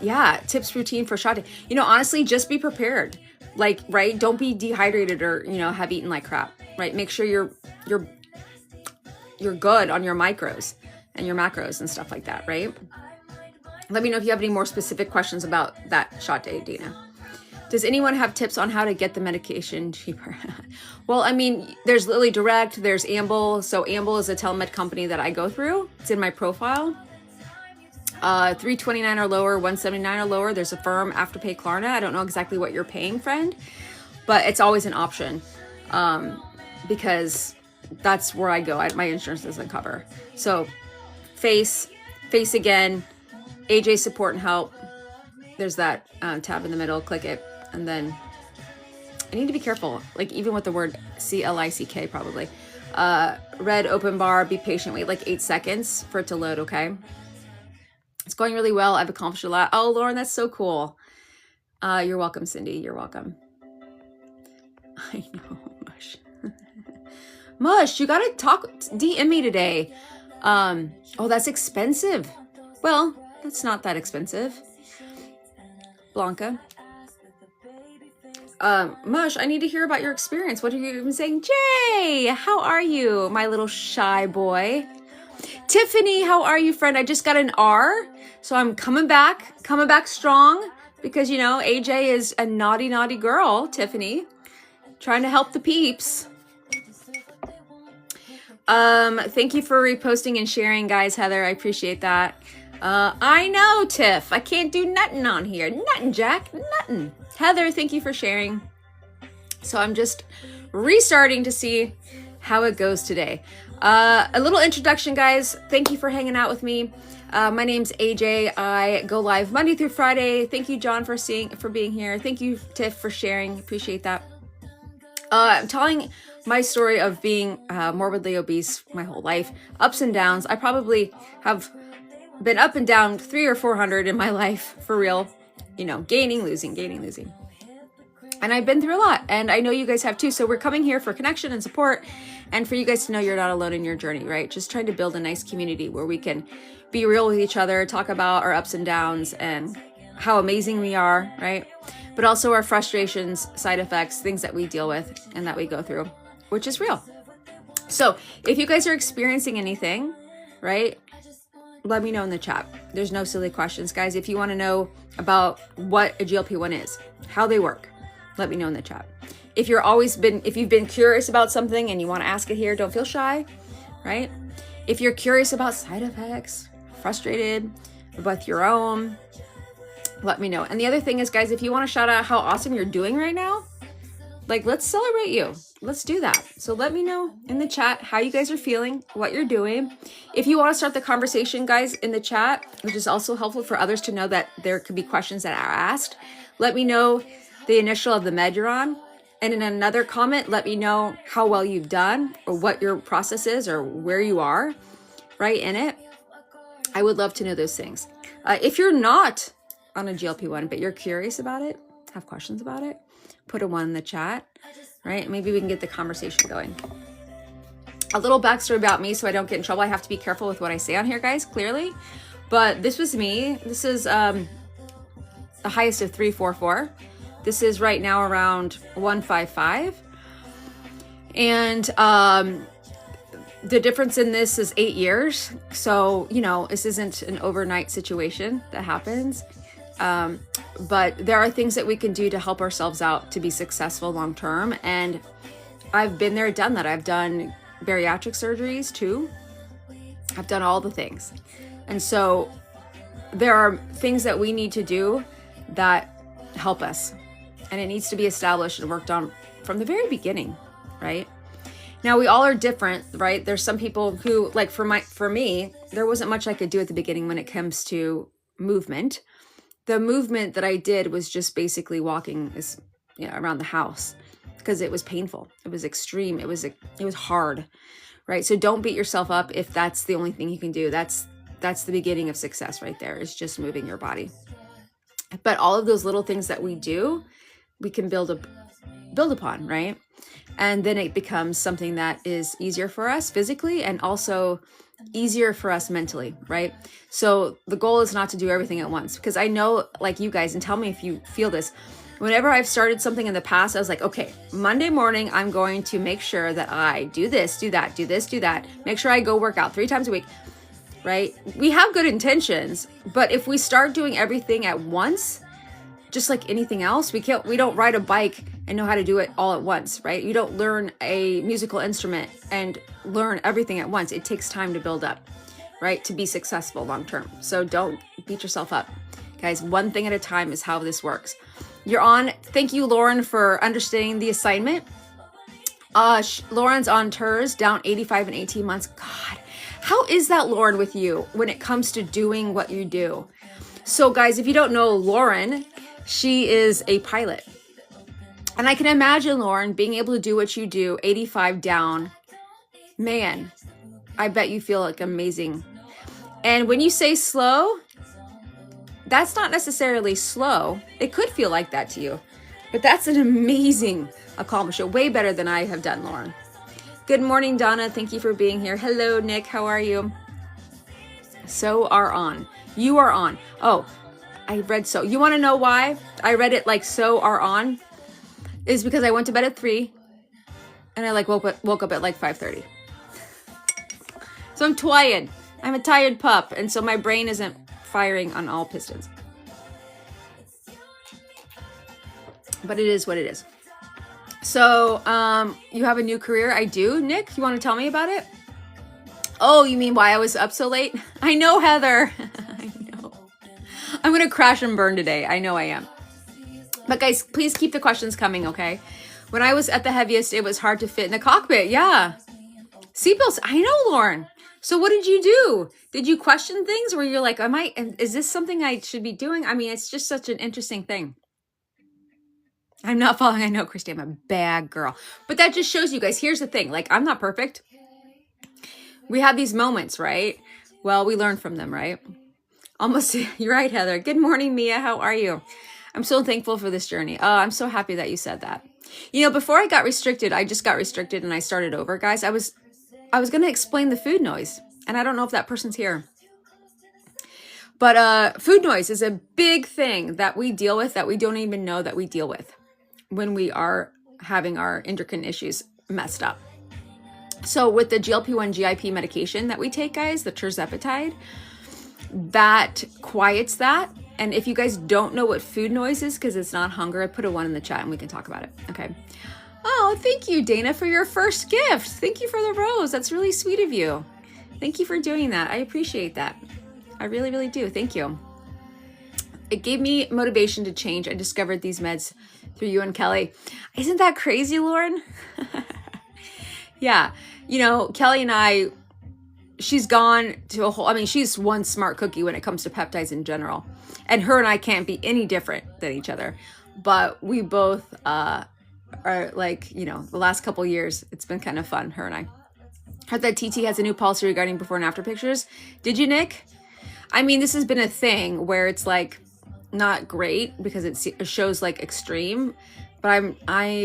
Yeah, tips routine for shot day. You know, honestly, just be prepared. Like, right? Don't be dehydrated or, you know, have eaten like crap, right? Make sure you're good on your micros and your macros and stuff like that, right? Let me know if you have any more specific questions about that shot day, Dina. Does anyone have tips on how to get the medication cheaper? Well, I mean, there's Lilly Direct, there's Amble. So Amble is a telemed company that I go through. It's in my profile. $329 or lower, $179 or lower. There's a firm Afterpay Klarna. I don't know exactly what you're paying, friend, but it's always an option because that's where I go. My insurance doesn't cover. So face again, AJ support and help. There's that tab in the middle. Click it, and then I need to be careful. Like even with the word CLICK, probably. Red open bar. Be patient. Wait like 8 seconds for it to load. Okay. It's going really well. I've accomplished a lot. Oh, Lauren, that's so cool. You're welcome, Cindy. You're welcome. I know, Mush. Mush, you gotta DM me today. Oh, that's expensive. Well, that's not that expensive. Blanca. Mush, I need to hear about your experience. What are you even saying? Jay, how are you, my little shy boy? Tiffany, how are you, friend? I just got an R, so I'm coming back strong because, you know, AJ is a naughty, naughty girl, Tiffany, trying to help the peeps. Thank you for reposting and sharing, guys. Heather, I appreciate that. I know, Tiff, I can't do nothing on here. Nothing, Jack, nothing. Heather, thank you for sharing. So I'm just restarting to see how it goes today. A little introduction, guys. Thank you for hanging out with me. My name's AJ. I go live Monday through Friday. Thank you, John, for being here. Thank you, Tiff, for sharing. Appreciate that. I'm telling my story of being morbidly obese my whole life, ups and downs. I probably have been up and down 300 or 400 in my life, for real. You know, gaining, losing. And I've been through a lot, and I know you guys have too. So we're coming here for connection and support, and for you guys to know you're not alone in your journey, right? Just trying to build a nice community where we can be real with each other, talk about our ups and downs and how amazing we are, right? But also our frustrations, side effects, things that we deal with and that we go through, which is real. So if you guys are experiencing anything, right, let me know in the chat. There's no silly questions, guys. If you want to know about what a GLP-1 is, how they work, let me know in the chat. If you've been curious about something and you want to ask it here, don't feel shy, right? If you're curious about side effects, frustrated with your own, let me know. And the other thing is, guys, if you want to shout out how awesome you're doing right now, like, let's celebrate you. Let's do that. So let me know in the chat how you guys are feeling, what you're doing. If you want to start the conversation, guys, in the chat, which is also helpful for others to know that there could be questions that are asked, let me know the initial of the med you're on. And in another comment, let me know how well you've done or what your process is or where you are right in it. I would love to know those things. If you're not on a GLP-1, but you're curious about it, have questions about it, put a 1 in the chat, right? Maybe we can get the conversation going. A little backstory about me so I don't get in trouble. I have to be careful with what I say on here, guys, clearly. But this was me. This is the highest of 344. This is right now around 155. And the difference in this is 8 years. So, you know, this isn't an overnight situation that happens. But there are things that we can do to help ourselves out to be successful long term. And I've been there, done that. I've done bariatric surgeries too. I've done all the things. And so there are things that we need to do that help us. And it needs to be established and worked on from the very beginning, right? Now, we all are different, right? There's some people who, like for me, there wasn't much I could do at the beginning when it comes to movement. The movement that I did was just basically walking around the house because it was painful. It was extreme. It was hard, right? So don't beat yourself up if that's the only thing you can do. That's the beginning of success right there, is just moving your body. But all of those little things that we do we can build upon, right? And then it becomes something that is easier for us physically and also easier for us mentally, right? So the goal is not to do everything at once, because I know, like you guys, and tell me if you feel this, whenever I've started something in the past, I was like, okay, Monday morning, I'm going to make sure that I do this, do that, do this, do that. Make sure I go work out 3 times a week, right? We have good intentions, but if we start doing everything at once, just like anything else, we don't ride a bike and know how to do it all at once, right? You don't learn a musical instrument and learn everything at once. It takes time to build up, right? To be successful long term. So don't beat yourself up. Guys, one thing at a time is how this works. You're on. Thank you, Lauren, for understanding the assignment. Lauren's on TERS, down 85 in 18 months. God, how is that, Lauren, with you when it comes to doing what you do? So guys, if you don't know Lauren, she is a pilot. And I can imagine, Lauren, being able to do what you do, 85 down. Man, I bet you feel like amazing. And when you say slow, that's not necessarily slow. It could feel like that to you, but that's an amazing accomplishment. Way better than I have done, Lauren. Good morning, Donna. Thank you for being here. Hello, Nick. How are you? So are on. You are on. Oh, I read so. You want to know why I read it like so are on? Is because I went to bed at 3 and I like woke up at like 5:30. So I'm tired. I'm a tired pup. And so my brain isn't firing on all pistons. But it is what it is. So you have a new career? I do. Nick, you want to tell me about it? Oh, you mean why I was up so late? I know, Heather. I know. I'm going to crash and burn today. I know I am. But guys, please keep the questions coming, okay? When I was at the heaviest, it was hard to fit in the cockpit. Yeah. Seatbelts. I know, Lauren. So what did you do? Did you question things where you're like, is this something I should be doing? I mean, it's just such an interesting thing. I'm not following. I know, Christy, I'm a bad girl. But that just shows you guys, here's the thing. Like, I'm not perfect. We have these moments, right? Well, we learn from them, right? Almost, you're right, Heather. Good morning, Mia. How are you? I'm so thankful for this journey. Oh, I'm so happy that you said that. You know, before I got restricted, I just got restricted and I started over, guys. I was going to explain the food noise, and I don't know if that person's here. But food noise is a big thing that we deal with that we don't even know that we deal with when we are having our endocrine issues messed up. So with the GLP-1 GIP medication that we take, guys, the tirzepatide, that quiets that. And if you guys don't know what food noise is, because it's not hunger, I put a 1 in the chat and we can talk about it. Okay. Oh, thank you, Dana, for your first gift. Thank you for the rose. That's really sweet of you. Thank you for doing that. I appreciate that. I really, really do. Thank you. It gave me motivation to change. I discovered these meds through you and Kelly. Isn't that crazy, Lauren? Yeah. You know, Kelly and I, she's gone to a whole, I mean, she's one smart cookie when it comes to peptides in general. And her and I can't be any different than each other. But we both are like, you know, the last couple years, it's been kind of fun, her and I. Heard that TT has a new policy regarding before and after pictures. Did you, Nick? I mean, this has been a thing where it's like not great because it shows like extreme, but I'm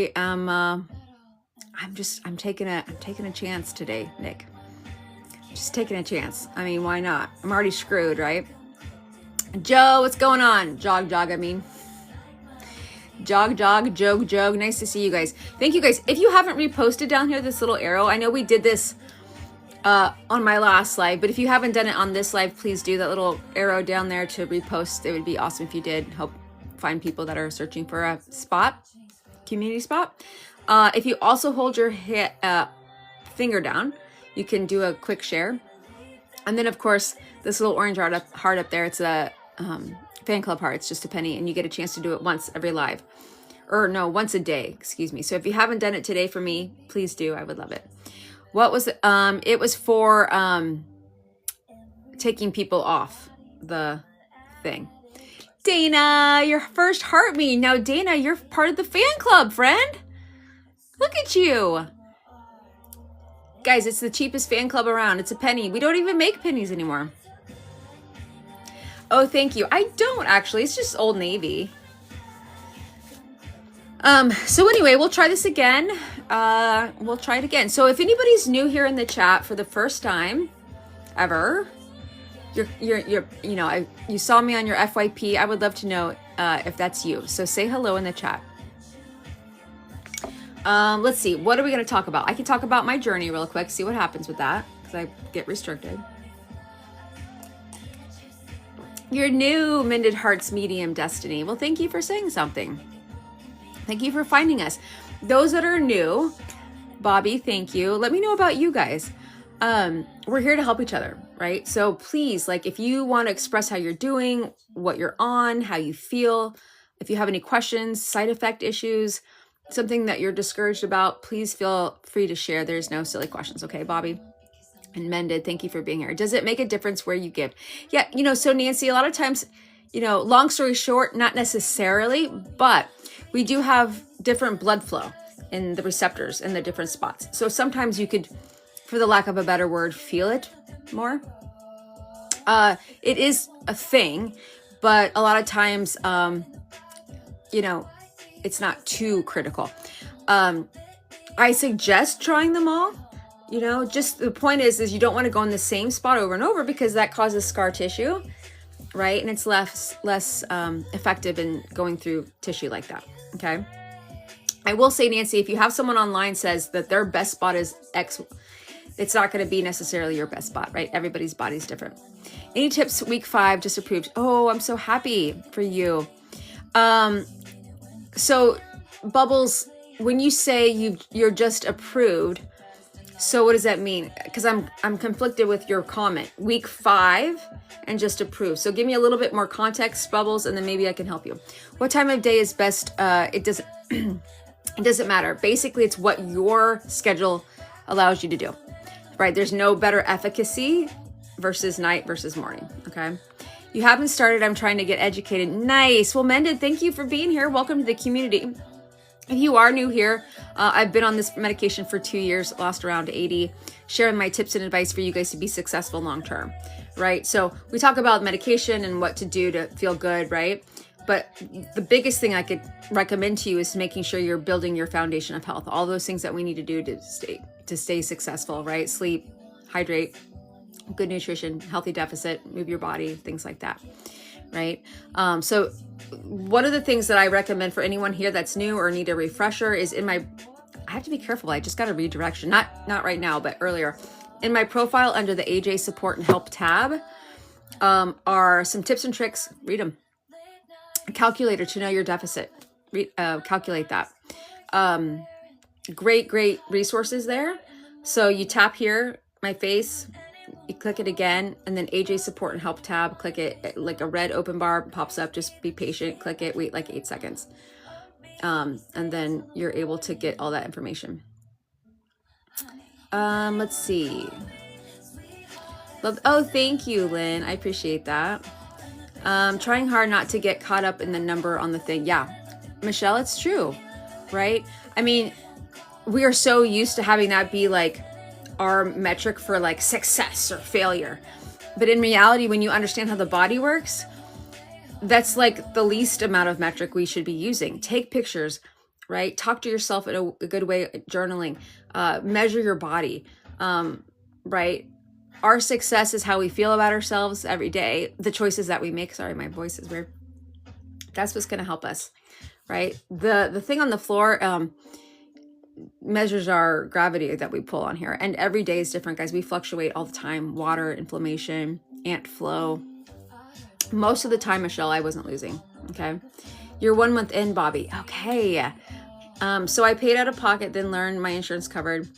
taking a chance today, Nick. Just taking a chance. I mean, why not? I'm already screwed, right? Joe, what's going on? Jog, I mean. Jog, joke. Nice to see you guys. Thank you guys. If you haven't reposted down here, this little arrow, I know we did this on my last live, but if you haven't done it on this live, please do that little arrow down there to repost. It would be awesome if you did. Help find people that are searching for a spot, community spot. If you also hold your finger down, you can do a quick share. And then, of course, this little orange heart up there, it's a fan club heart. It's just a penny, and you get a chance to do it once every live. Or no, once a day, excuse me. So if you haven't done it today for me, please do. I would love it. What was it? It was for taking people off the thing. Dana, your first heart me. Now, Dana, you're part of the fan club, friend. Look at you. Guys, it's the cheapest fan club around. It's a penny. We don't even make pennies anymore. Oh, thank you. I don't actually. It's just Old Navy. So anyway, we'll try this again. We'll try it again. So if anybody's new here in the chat for the first time ever, you saw me on your FYP. I would love to know if that's you. So say hello in the chat. Let's see. What are we going to talk about? I can talk about my journey real quick. See what happens with that, because I get restricted. You're new, Mended Hearts Medium Destiny. Well, thank you for saying something. Thank you for finding us. Those that are new, Bobby, thank you. Let me know about you guys. We're here to help each other, right? So please, like, if you want to express how you're doing, what you're on, how you feel, if you have any questions, side effect issues, something that you're discouraged about, please feel free to share. There's no silly questions. Okay, Bobby? And Mended, thank you for being here. Does it make a difference where you give? Yeah, so Nancy, a lot of times, long story short, not necessarily, but we do have different blood flow in the receptors in the different spots. So sometimes you could, for the lack of a better word, feel it more. It is a thing, but a lot of times, it's not too critical. I suggest trying them all. Just the point is you don't want to go in the same spot over and over, because that causes scar tissue, right? And it's less effective in going through tissue like that. Okay. I will say, Nancy, if you have someone online says that their best spot is X, it's not going to be necessarily your best spot, right? Everybody's body's different. Any tips? Week 5 just approved. Oh, I'm so happy for you. So Bubbles, when you say you're just approved, so what does that mean? Because I'm conflicted with your comment. Week 5 and just approved. So give me a little bit more context, Bubbles, and then maybe I can help you. What time of day is best? It doesn't it doesn't matter. Basically, it's what your schedule allows you to do. Right? There's no better efficacy versus night versus morning. Okay. You haven't started. I'm trying to get educated. Nice. Well, Mended, thank you for being here. Welcome to the community. If you are new here, I've been on this medication for 2 years, lost around 80, sharing my tips and advice for you guys to be successful long-term, right? So we talk about medication and what to do to feel good, right? But the biggest thing I could recommend to you is making sure you're building your foundation of health. All those things that we need to do to stay successful, right? Sleep, hydrate, good nutrition, healthy deficit, move your body, things like that, right? So one of the things that I recommend for anyone here that's new or need a refresher is I have to be careful. I just got a redirection, not right now, but earlier. In my profile under the AJ Support and Help tab are some tips and tricks. Read them. A calculator to know your deficit. Calculate that. Great resources there. So you tap here, my face, you click it again, and then AJ Support and Help tab, click it, like a red open bar pops up. Just be patient, click it, wait like 8 seconds. And then you're able to get all that information. Let's see. Oh, thank you, Lynn. I appreciate that. Trying hard not to get caught up in the number on the thing. Yeah, Michelle, it's true, right? I mean, we are so used to having that be like our metric for like success or failure. But in reality, when you understand how the body works, that's like the least amount of metric we should be using. Take pictures, right? Talk to yourself in a good way, journaling, measure your body, right? Our success is how we feel about ourselves every day. The choices that we make, sorry, my voice is weird. That's what's going to help us, right? The thing on the floor, measures our gravity that we pull on here, and every day is different, guys. We fluctuate all the time. Water, inflammation, ant flow. Most of the time, Michelle, I wasn't losing. Okay, you're 1 month in, Bobby. Okay, so I paid out of pocket, then learned my insurance covered.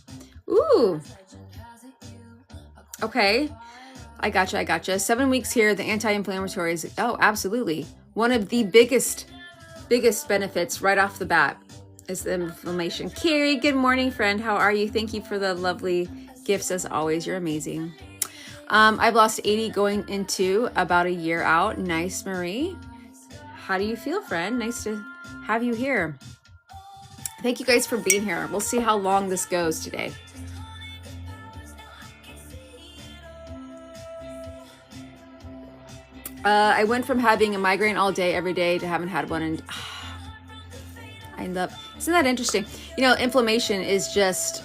Ooh, okay, I gotcha. 7 weeks here. The anti-inflammatories. Oh, absolutely. One of the biggest benefits right off the bat is the inflammation. Carrie, good morning, friend. How are you? Thank you for the lovely gifts as always. You're amazing. I've lost 80 going into about a year out. Nice, Marie. How do you feel, friend? Nice to have you here. Thank you guys for being here. We'll see how long this goes today. I went from having a migraine all day, every day, to haven't had one, and Isn't that interesting? You know, inflammation is just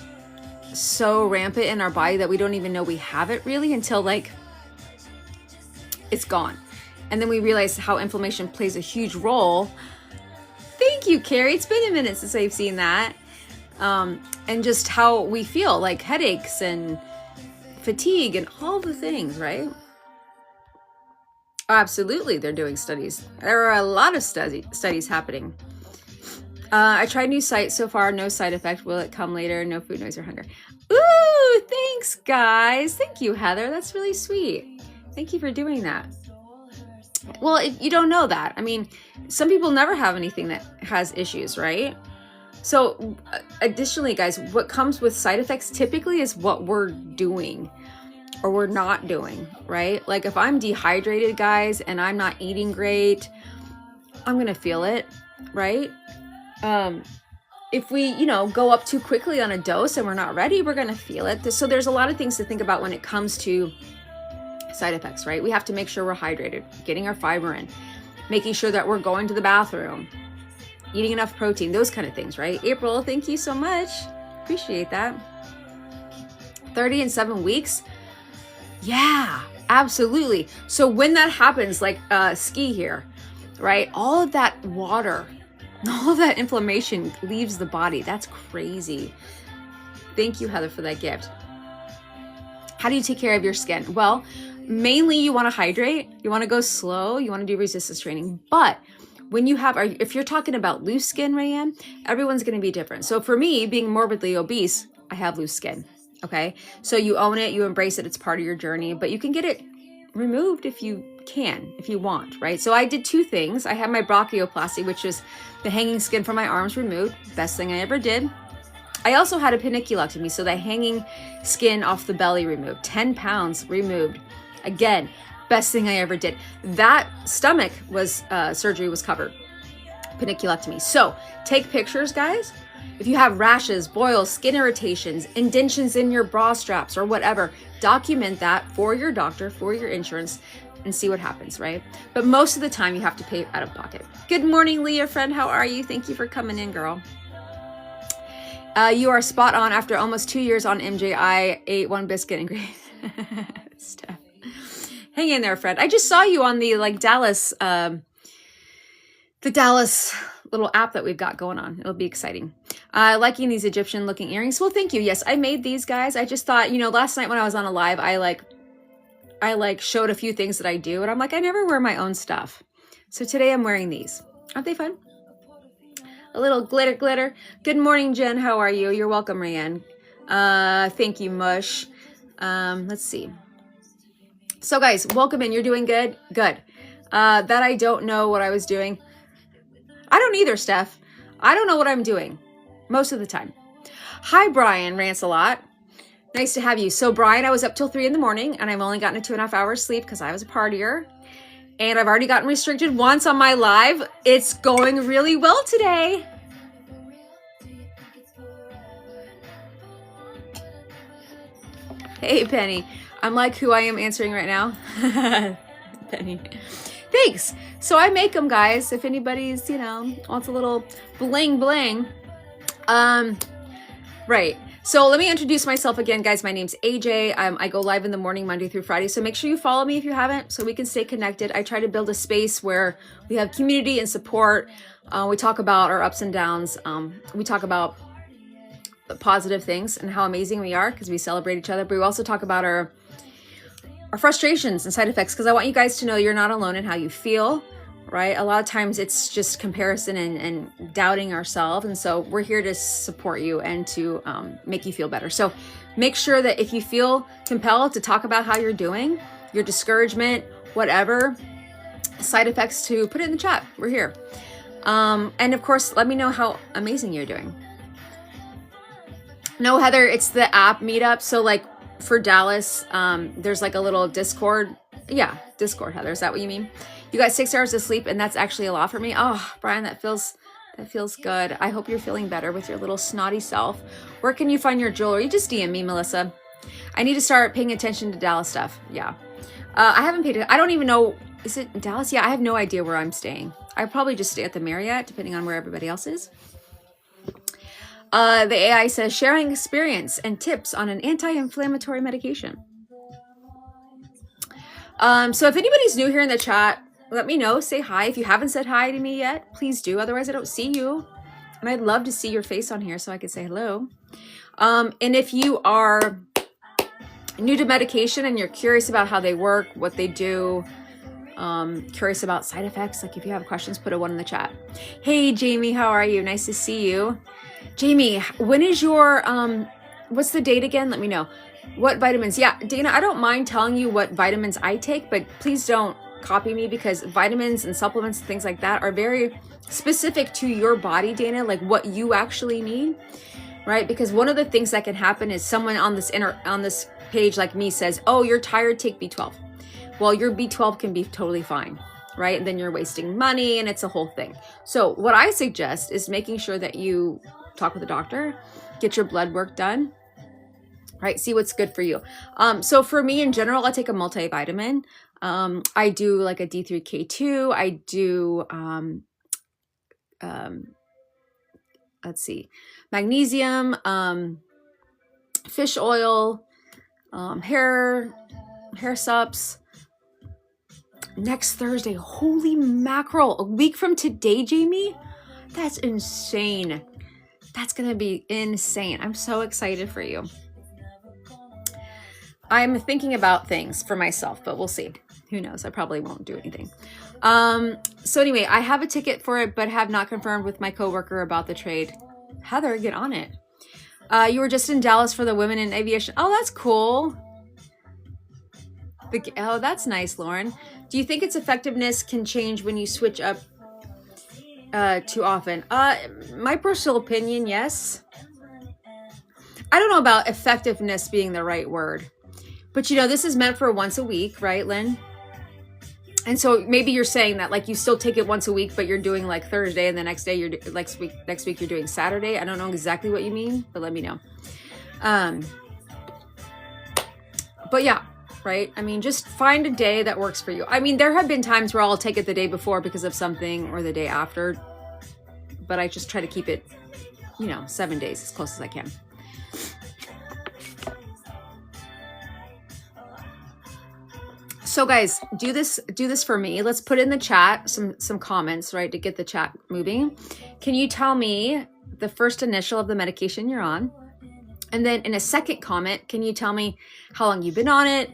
so rampant in our body that we don't even know we have it really until like it's gone. And then we realize how inflammation plays a huge role. Thank you, Carrie. It's been a minute since I've seen that. And just how we feel, like headaches and fatigue and all the things, right? Absolutely, they're doing studies. There are a lot of studies happening. I tried new site so far, no side effect. Will it come later? No food, noise, or hunger. Ooh, thanks, guys. Thank you, Heather. That's really sweet. Thank you for doing that. Well, you don't know that. I mean, some people never have anything that has issues, right? So additionally, guys, what comes with side effects typically is what we're doing or we're not doing, right? Like if I'm dehydrated, guys, and I'm not eating great, I'm going to feel it, right? If we, you know, go up too quickly on a dose and we're not ready, we're going to feel it. So there's a lot of things to think about when it comes to side effects, right? We have to make sure we're hydrated, getting our fiber in, making sure that we're going to the bathroom, eating enough protein, those kind of things, right? April, thank you so much. Appreciate that. 30 in 7 weeks. Yeah, absolutely. So when that happens, like ski here, right? All of that water, all of that inflammation leaves the body. That's crazy. Thank you, Heather, for that gift. How do you take care of your skin? Well, mainly you want to hydrate. You want to go slow. You want to do resistance training. But when you have, if you're talking about loose skin, Rayanne, everyone's going to be different. So for me, being morbidly obese, I have loose skin. Okay. So you own it, you embrace it. It's part of your journey, but you can get it removed if you can, if you want, right? So I did 2 things. I had my brachioplasty, which is the hanging skin from my arms removed. Best thing I ever did. I also had a paniculectomy, so the hanging skin off the belly removed. 10 pounds removed. Again, best thing I ever did. That stomach was surgery was covered. Paniculectomy. So take pictures, guys. If you have rashes, boils, skin irritations, indentions in your bra straps or whatever, document that for your doctor, for your insurance, and see what happens, right? But most of the time you have to pay out of pocket. Good morning, Leah, friend. How are you? Thank you for coming in, girl. You are spot on. After almost 2 years on MJ, I ate 1 biscuit and gravy. Steph. Hang in there, friend. I just saw you on the Dallas, the Dallas little app that we've got going on. It'll be exciting. Liking these Egyptian looking earrings. Well, thank you. Yes, I made these, guys. I just thought, you know, last night when I was on a live, I showed a few things that I do, and I'm like, I never wear my own stuff. So today I'm wearing these. Aren't they fun? A little glitter. Good morning, Jen. How are you? You're welcome, Rayanne. Thank you, Mush. Let's see. So guys, welcome in. You're doing good? Good. That I don't know what I was doing. I don't either, Steph. I don't know what I'm doing most of the time. Hi, Brian Rants a Lot. Nice to have you. So Brian, I was up till 3 in the morning and I've only gotten a 2.5 hours sleep because I was a partier. And I've already gotten restricted once on my live. It's going really well today. Hey, Penny. I'm like who I am answering right now. Penny. Thanks. So I make them, guys. If anybody's, you know, wants a little bling bling. Right. So let me introduce myself again, guys. My name's AJ. I go live in the morning, Monday through Friday. So make sure you follow me if you haven't, so we can stay connected. I try to build a space where we have community and support. We talk about our ups and downs. We talk about positive things and how amazing we are because we celebrate each other. But we also talk about our frustrations and side effects because I want you guys to know you're not alone in how you feel. Right? A lot of times it's just comparison and doubting ourselves. And so we're here to support you and to make you feel better. So make sure that if you feel compelled to talk about how you're doing, your discouragement, whatever, side effects, to put it in the chat. We're here. And of course, let me know how amazing you're doing. No, Heather, it's the app meetup. So like for Dallas, there's like a little Discord. Yeah, Discord, Heather. Is that what you mean? You got 6 hours of sleep, and that's actually a lot for me. Oh, Brian, that feels good. I hope you're feeling better with your little snotty self. Where can you find your jewelry? Just DM me, Melissa. I need to start paying attention to Dallas stuff. Yeah. I haven't paid it. I don't even know. Is it Dallas? Yeah, I have no idea where I'm staying. I probably just stay at the Marriott, depending on where everybody else is. The AI says sharing experience and tips on an anti-inflammatory medication. So if anybody's new here in the chat, let me know. Say hi. If you haven't said hi to me yet, please do. Otherwise, I don't see you. And I'd love to see your face on here so I could say hello. And if you are new to medication and you're curious about how they work, what they do, curious about side effects, like if you have questions, put a 1 in the chat. Hey, Jamie, how are you? Nice to see you. Jamie, when is your, what's the date again? Let me know. What vitamins? Yeah, Dana, I don't mind telling you what vitamins I take, but please don't copy me because vitamins and supplements and things like that are very specific to your body, Dana, like what you actually need, right? Because one of the things that can happen is someone on this page like me says, oh, you're tired, take B12. Well, your B12 can be totally fine, right? And then you're wasting money and it's a whole thing. So what I suggest is making sure that you talk with a doctor, get your blood work done, right? See what's good for you. So for me in general, I take a multivitamin. I do like a D3K2. I do, let's see, magnesium, fish oil, hair sups. Next Thursday, holy mackerel, a week from today, Jamie? That's insane. That's going to be insane. I'm so excited for you. I'm thinking about things for myself, but we'll see. Who knows? I probably won't do anything. So anyway, I have a ticket for it, but have not confirmed with my coworker about the trade. Heather, get on it. You were just in Dallas for the Women in Aviation. Oh, that's cool. Oh, that's nice, Lauren. Do you think its effectiveness can change when you switch up too often? My personal opinion, yes. I don't know about effectiveness being the right word. But you know, this is meant for once a week, right, Lynn? And so maybe you're saying that like you still take it once a week, but you're doing like Thursday and the next day you're next week you're doing Saturday. I don't know exactly what you mean, but let me know. But yeah, right? I mean, just find a day that works for you. I mean, there have been times where I'll take it the day before because of something or the day after, but I just try to keep it, 7 days as close as I can. So guys, do this for me. Let's put in the chat some comments, right, to get the chat moving. Can you tell me the first initial of the medication you're on? And then in a second comment, can you tell me how long you've been on it,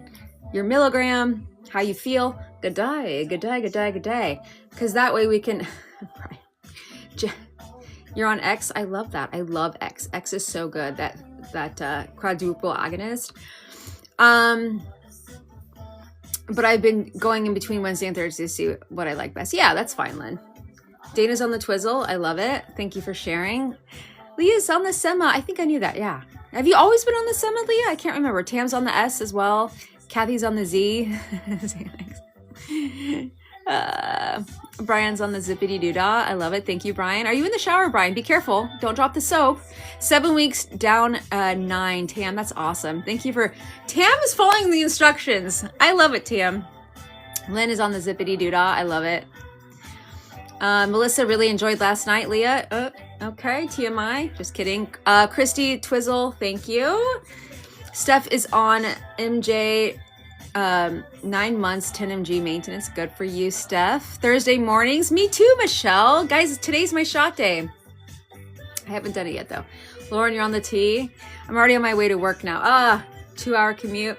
your milligram, how you feel? Good day. Because that way we can, you're on X. I love that. I love X. X is so good. That quadruple agonist. But I've been going in between Wednesday and Thursday to see what I like best. Yeah, that's fine, Lynn. Dana's on the Twizzle. I love it. Thank you for sharing. Leah's on the Sema. I think I knew that. Yeah. Have you always been on the Sema, Leah? I can't remember. Tam's on the S as well. Kathy's on the Z. Brian's on the zippity doodah. I love it. Thank you, Brian. Are you in the shower, Brian? Be careful. Don't drop the soap. 7 weeks down 9. Tam, that's awesome. Thank you for... Tam is following the instructions. I love it, Tam. Lynn is on the zippity doodah. I love it. Melissa really enjoyed last night. Leah, okay. TMI. Just kidding. Christy Twizzle, thank you. Steph is on MJ 9 months, 10 mg maintenance. Good for you, Steph. Thursday mornings. Me too, Michelle. Guys, today's my shot day. I haven't done it yet though. Lauren, you're on the T. I'm already on my way to work now. 2-hour commute.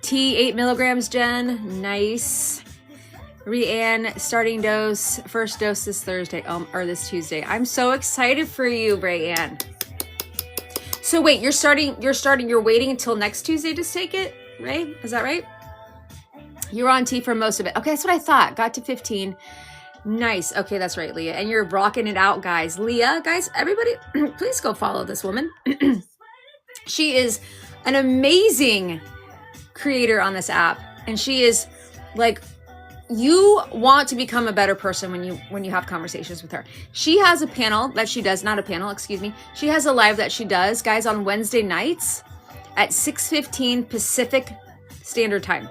T, 8 milligrams, Jen. Nice. Rianne, starting dose, first dose this Thursday, or this Tuesday. I'm so excited for you, Rianne. So wait, you're waiting until next Tuesday to take it, right? Is that right? You were on T for most of it. Okay, that's what I thought. Got to 15. Nice. Okay, that's right, Leah. And you're rocking it out, guys. Leah, guys, everybody, please go follow this woman. She is an amazing creator on this app. And she is like, you want to become a better person when you have conversations with her. She has a panel that she does, not a panel, excuse me. She has a live that she does, guys, on Wednesday nights at 6:15 Pacific Standard Time.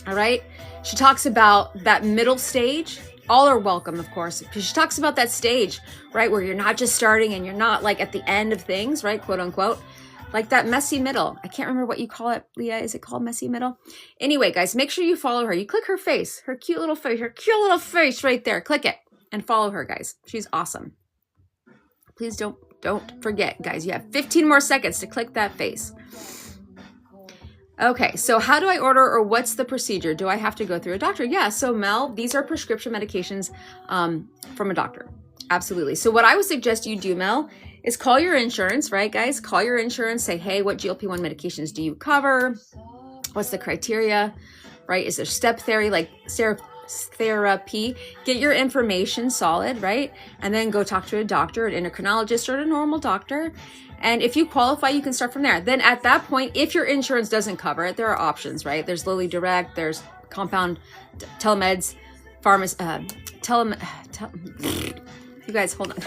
All right. She talks about that middle stage All are welcome, of course, because she talks about that stage, right, where you're not just starting and you're not like at the end of things, right, quote unquote, like that messy middle. I can't remember what you call it, Leah. Is it called messy middle? Anyway, guys, make sure you follow her. You click her face, her cute little face right there. Click it and follow her, guys. She's awesome. Please don't forget, guys. You have 15 more seconds to click that face. Okay, so how do I order, or what's the procedure? Do I have to go through a doctor? Yeah, so Mel, these are prescription medications from a doctor. Absolutely. So what I would suggest you do, Mel, is call your insurance, right, guys? Call your insurance, say, hey, what GLP-1 medications do you cover? What's the criteria, right? Is there step therapy, like therapy? Get your information solid, right? And then go talk to a doctor, an endocrinologist, or a normal doctor. And if you qualify, you can start from there. Then at that point, if your insurance doesn't cover it, there are options, right? There's Lilly Direct, there's Compound, Telemeds, Pharmacy, you guys, hold on.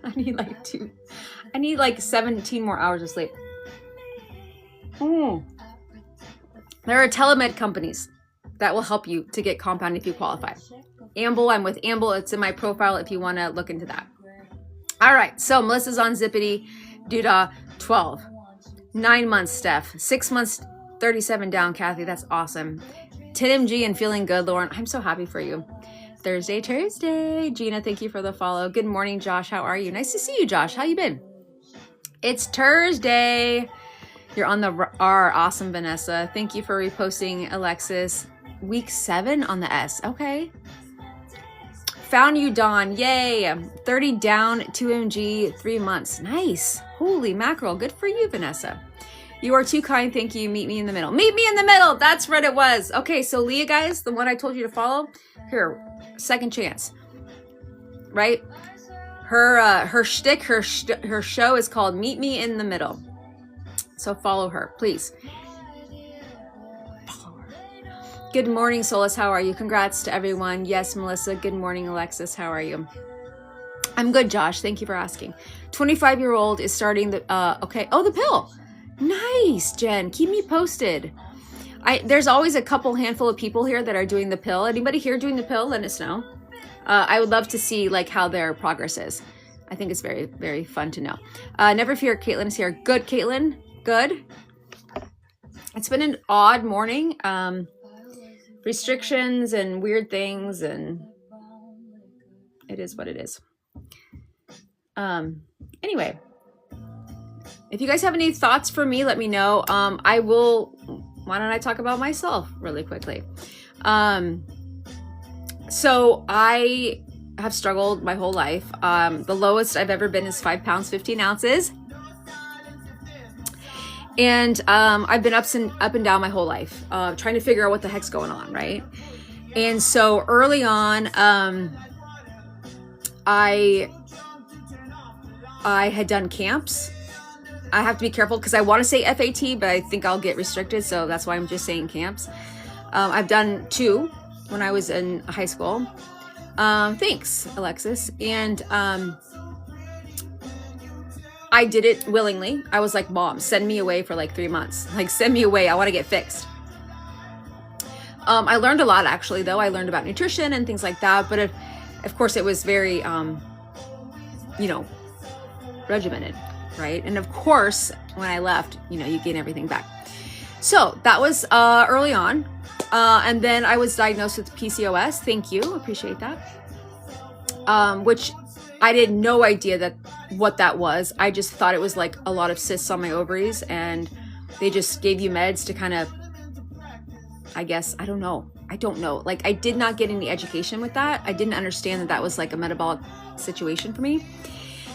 I need like 17 more hours of sleep. There are telemed companies that will help you to get Compound if you qualify. Amble, I'm with Amble. It's in my profile if you want to look into that. All right, so Melissa's on Zippity. Doodah, 12. 9 months, Steph. 6 months, 37 down, Kathy. That's awesome. 10 mg and feeling good, Lauren. I'm so happy for you. Thursday. Gina, thank you for the follow. Good morning, Josh. How are you? Nice to see you, Josh. How you been? It's Thursday. You're on the R. Awesome, Vanessa. Thank you for reposting, Alexis. Week 7 on the S. Okay. Found you, Dawn. Yay. 30 down, 2 mg, 3 months. Nice. Holy mackerel. Good for you, Vanessa. You are too kind. Thank you. Meet me in the middle. Meet me in the middle. That's what it was. Okay, so Leah, guys, the one I told you to follow, here, second chance, right? Her shtick, her show is called Meet Me in the Middle. So follow her, please. Good morning, Solus. How are you? Congrats to everyone. Yes, Melissa. Good morning, Alexis. How are you? I'm good, Josh. Thank you for asking. 25-year-old is starting the, okay. Oh, the pill. Nice, Jen. Keep me posted. There's always a handful of people here that are doing the pill. Anybody here doing the pill? Let us know. I would love to see like how their progress is. I think it's very, very fun to know. Never fear, Caitlin is here. Good, Caitlin. Good. It's been an odd morning. Restrictions and weird things, and it is what it is. Anyway, if you guys have any thoughts for me, let me know. Why don't I talk about myself really quickly? So I have struggled my whole life. The lowest I've ever been is 5 pounds, 15 ounces. And I've been up and down my whole life, trying to figure out what the heck's going on, right? And so early on, I had done camps. I have to be careful because I want to say FAT, but I think I'll get restricted, so that's why I'm just saying camps. I've done 2 when I was in high school. Thanks, Alexis. And I did it willingly. I was like, Mom, send me away for like 3 months. Like, send me away. I want to get fixed. I learned a lot, actually, though. I learned about nutrition and things like that. But of course, it was very, regimented, right? And of course, when I left, you gain everything back. So that was early on. And then I was diagnosed with PCOS. Thank you. Appreciate that. Which I had no idea what that was. I just thought it was like a lot of cysts on my ovaries, and they just gave you meds to kind of, I guess, I don't know. Like, I did not get any education with that. I didn't understand that was like a metabolic situation for me.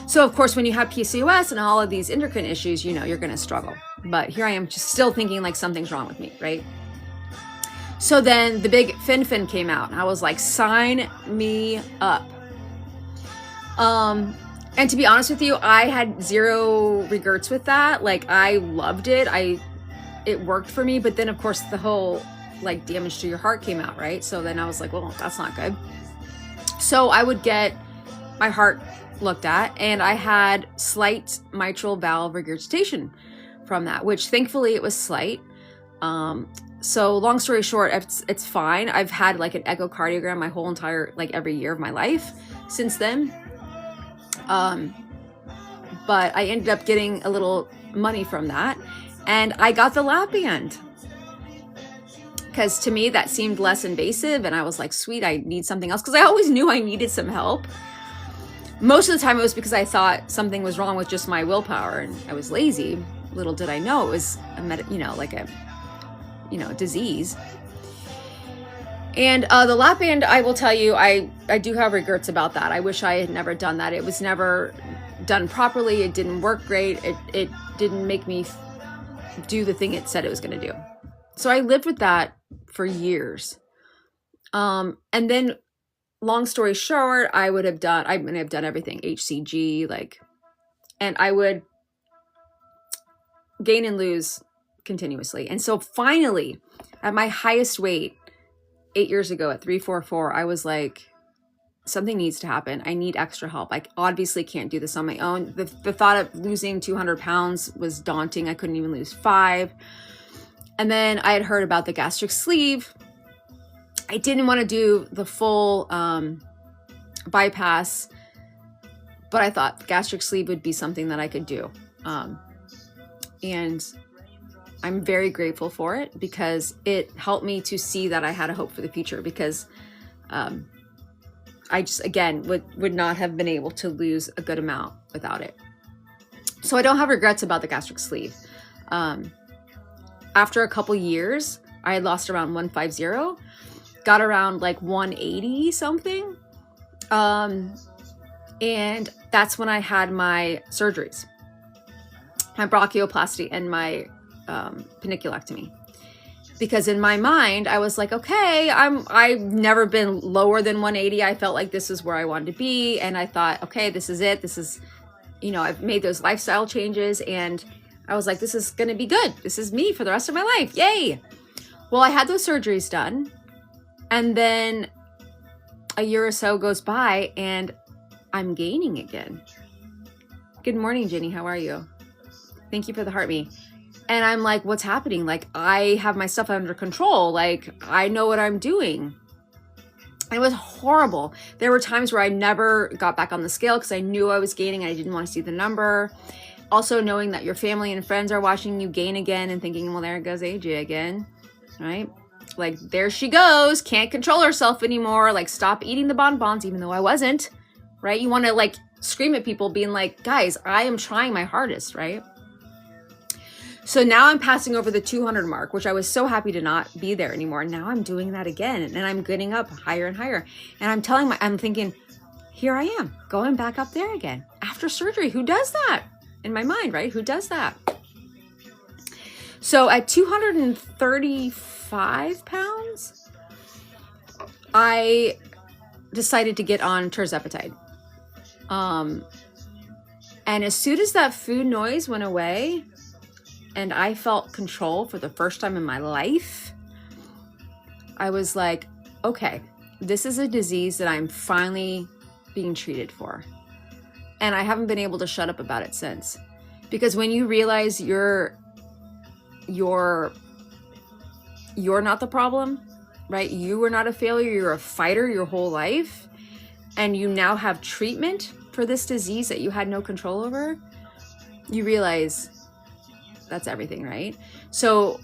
So of course, when you have PCOS and all of these endocrine issues, you're going to struggle. But here I am just still thinking like something's wrong with me, right? So then the big fin came out, and I was like, sign me up. And to be honest with you, I had zero regrets with that. Like, I loved it. It worked for me. But then of course the whole like damage to your heart came out, right? So then I was like, well, that's not good. So I would get my heart looked at, and I had slight mitral valve regurgitation from that, which thankfully it was slight. So long story short, it's fine. I've had like an echocardiogram my whole entire, like every year of my life since then. But I ended up getting a little money from that, and I got the lap band because to me that seemed less invasive, and I was like, sweet, I need something else, because I always knew I needed some help. Most of the time it was because I thought something was wrong with just my willpower and I was lazy. Little did I know it was a disease. And the lap band, I will tell you, I do have regrets about that. I wish I had never done that. It was never done properly. It didn't work great. It didn't make me do the thing it said it was going to do. So I lived with that for years. And then long story short, I would have done everything, HCG, and I would gain and lose continuously. And so finally, at my highest weight 8 years ago at 344, I was like, something needs to happen. I need extra help. I obviously can't do this on my own. The thought of losing 200 pounds was daunting. I couldn't even lose 5. And then I had heard about the gastric sleeve. I didn't want to do the full bypass, but I thought the gastric sleeve would be something that I could do. And I'm very grateful for it because it helped me to see that I had a hope for the future, because I just, again, would not have been able to lose a good amount without it. So I don't have regrets about the gastric sleeve. After a couple years, I had lost around 150, got around like 180 something. And that's when I had my surgeries, my bronchioplasty and my paniculectomy. Because in my mind, I was like, okay, I've never been lower than 180. I felt like this is where I wanted to be. And I thought, okay, this is it. This is, I've made those lifestyle changes, and I was like, this is going to be good. This is me for the rest of my life. Yay. Well, I had those surgeries done. And then a year or so goes by and I'm gaining again. Good morning, Jenny. How are you? Thank you for the heart me. And I'm like, what's happening? Like, I have my stuff under control. Like, I know what I'm doing. And it was horrible. There were times where I never got back on the scale because I knew I was gaining and I didn't want to see the number. Also knowing that your family and friends are watching you gain again and thinking, well, there goes AJ again, right? Like, there she goes, can't control herself anymore. Like, stop eating the bonbons, even though I wasn't, right? You want to like scream at people being like, guys, I am trying my hardest, right? So now I'm passing over the 200 mark, which I was so happy to not be there anymore. Now I'm doing that again, and I'm getting up higher and higher. And I'm thinking, here I am going back up there again after surgery. Who does that? In my mind, right? Who does that? So at 235 pounds, I decided to get on tirzepatide. And as soon as that food noise went away and I felt control for the first time in my life, I was like, okay, this is a disease that I'm finally being treated for. And I haven't been able to shut up about it since. Because when you realize you're not the problem, right? You were not a failure. You're a fighter your whole life. And you now have treatment for this disease that you had no control over. You realize that's everything, right? So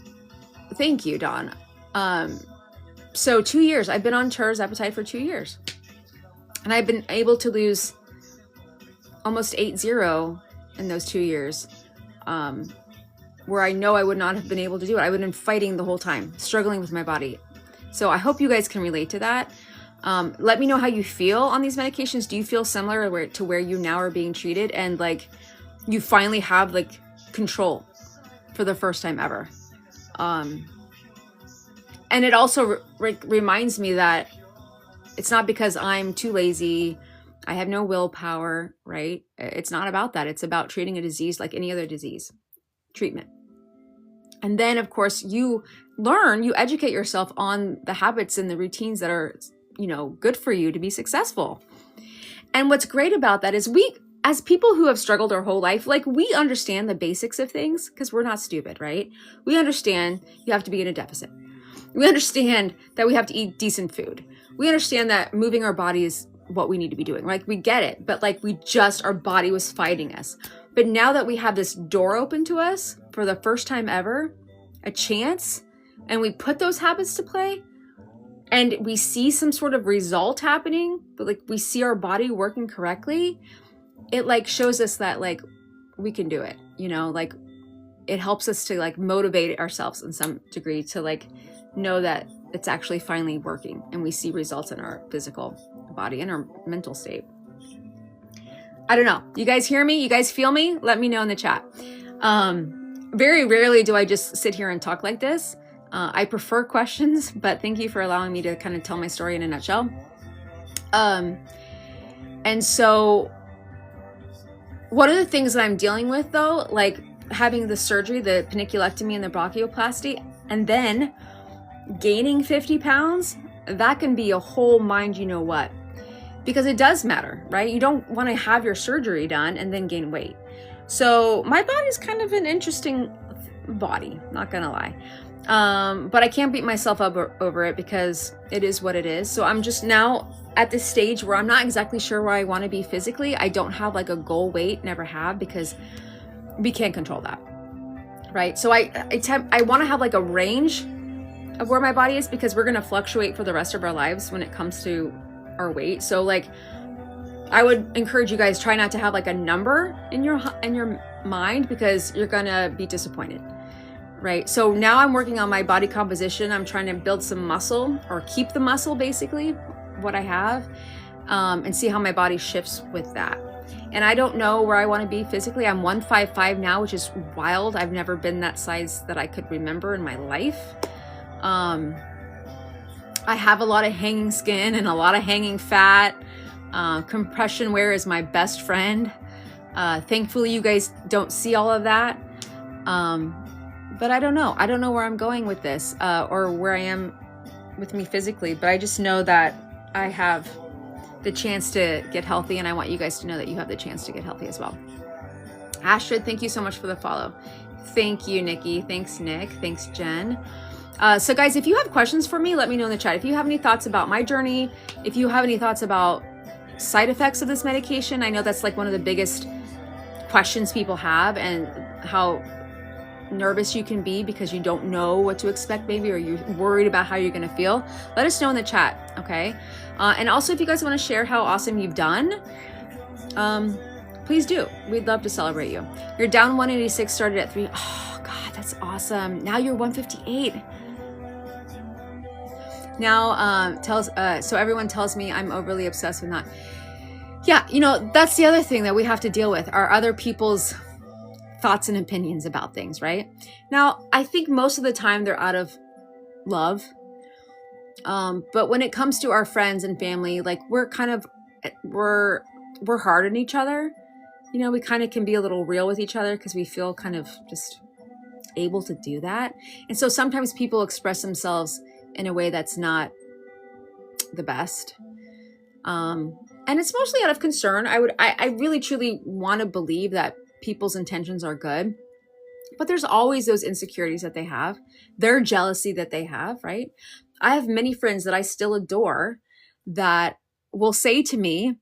thank you, Dawn. So 2 years, I've been on tirzepatide for 2 years. And I've been able to lose almost 80 in those 2 years, where I know I would not have been able to do it. I would have been fighting the whole time, struggling with my body. So I hope you guys can relate to that. Let me know how you feel on these medications. Do you feel similar to where you now are being treated, and like you finally have like control for the first time ever? And it also reminds me that it's not because I'm too lazy, I have no willpower, right? It's not about that. It's about treating a disease like any other disease. Treatment. And then, of course, you educate yourself on the habits and the routines that are, good for you to be successful. And what's great about that is we, as people who have struggled our whole life, like, we understand the basics of things because we're not stupid, right? We understand you have to be in a deficit. We understand that we have to eat decent food. We understand that moving our body is what we need to be doing. Like, we get it, but like, our body was fighting us. But now that we have this door open to us for the first time ever, a chance, and we put those habits to play, and we see some sort of result happening, but like, we see our body working correctly, it like shows us that like we can do it, you know, like it helps us to like motivate ourselves in some degree to like know that it's actually finally working, and we see results in our physical body and our mental state. I don't know. You guys hear me? You guys feel me? Let me know in the chat. Very rarely do I just sit here and talk like this. I prefer questions, but thank you for allowing me to kind of tell my story in a nutshell. And so one of the things that I'm dealing with though, like having the surgery, the paniculectomy and the bronchioplasty, and then gaining 50 pounds, that can be a whole mind, you know what, because it does matter, right? You don't want to have your surgery done and then gain weight. So my body's kind of an interesting body, not gonna lie. But I can't beat myself up over it because it is what it is. So I'm just now at this stage where I'm not exactly sure where I want to be physically. I don't have like a goal weight, never have, because we can't control that, right? So I want to have like a range of where my body is, because we're going to fluctuate for the rest of our lives when it comes to our weight. So like, I would encourage you guys, try not to have like a number in your mind, because you're going to be disappointed. Right. So now I'm working on my body composition. I'm trying to build some muscle, or keep the muscle, basically what I have, and see how my body shifts with that. And I don't know where I want to be physically. I'm 155 now, which is wild. I've never been that size that I could remember in my life. I have a lot of hanging skin and a lot of hanging fat. Compression wear is my best friend. Thankfully, you guys don't see all of that. But I don't know. I don't know where I'm going with this, or where I am with me physically, but I just know that I have the chance to get healthy, and I want you guys to know that you have the chance to get healthy as well. Astrid, thank you so much for the follow. Thank you, Nikki. Thanks, Nick. Thanks, Jen. So guys, if you have questions for me, let me know in the chat. If you have any thoughts about my journey, if you have any thoughts about side effects of this medication, I know that's like one of the biggest questions people have, and how nervous you can be because you don't know what to expect maybe, or you're worried about how you're going to feel. Let us know in the chat. Okay. And also, if you guys want to share how awesome you've done, please do. We'd love to celebrate you. You're down 186, started at 3. Oh God, that's awesome. Now you're 158. Now, so everyone tells me I'm overly obsessed with not. Yeah. You know, that's the other thing that we have to deal with, are other people's thoughts and opinions about things, right? Now, I think most of the time they're out of love. But when it comes to our friends and family, like we're hard on each other. You know, we kind of can be a little real with each other because we feel kind of just able to do that. And so sometimes people express themselves in a way that's not the best. And it's mostly out of concern. I really truly want to believe that people's intentions are good, but there's always those insecurities that they have, their jealousy that they have, right? I have many friends that I still adore that will say to me,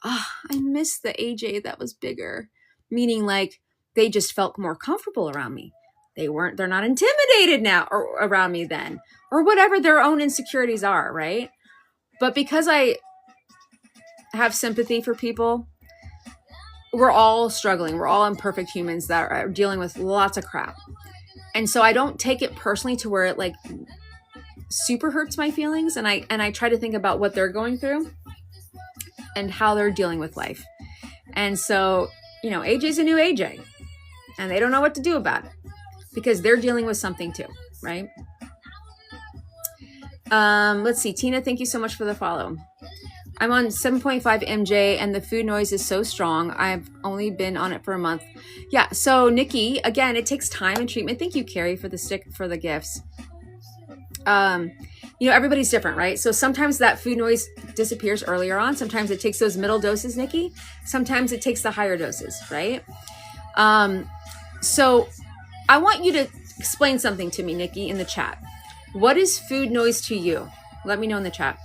I miss the AJ that was bigger, meaning like they just felt more comfortable around me. They're not intimidated now or around me then, or whatever their own insecurities are, right? But because I have sympathy for people, we're all struggling. We're all imperfect humans that are dealing with lots of crap. And so I don't take it personally to where it like super hurts my feelings. And I try to think about what they're going through and how they're dealing with life. And so, you know, AJ's a new AJ and they don't know what to do about it because they're dealing with something too, right? Let's see. Tina, thank you so much for the follow. I'm on 7.5 MJ and the food noise is so strong. I've only been on it for a month. Yeah. So Nikki, again, it takes time and treatment. Thank you, Carrie, for the gifts. You know, everybody's different, right? So sometimes that food noise disappears earlier on. Sometimes it takes those middle doses, Nikki. Sometimes it takes the higher doses, right? So I want you to explain something to me, Nikki, in the chat. What is food noise to you? Let me know in the chat.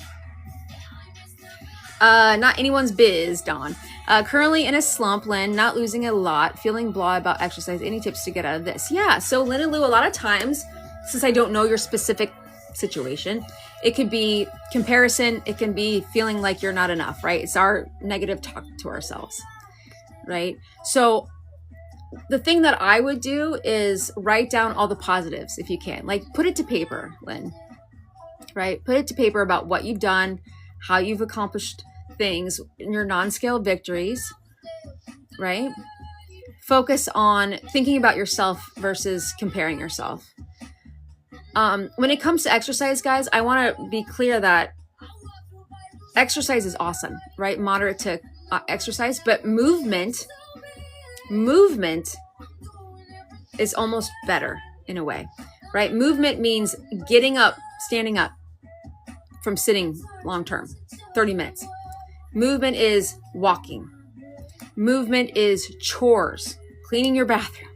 Not anyone's biz, Dawn. Currently in a slump, Lynn, not losing a lot, feeling blah about exercise. Any tips to get out of this? Yeah, so Lynn and Lou, a lot of times, since I don't know your specific situation, it could be comparison, it can be feeling like you're not enough, right? It's our negative talk to ourselves, right? So the thing that I would do is write down all the positives if you can. Like, put it to paper, Lynn, right? Put it to paper about what you've done, how you've accomplished things, your non-scale victories, right? Focus on thinking about yourself versus comparing yourself. When it comes to exercise, guys, I want to be clear that exercise is awesome, right? Moderate to exercise, but movement is almost better in a way, right? Movement means getting up, standing up from sitting long term, 30 minutes. Movement is walking. Movement is chores, cleaning your bathroom.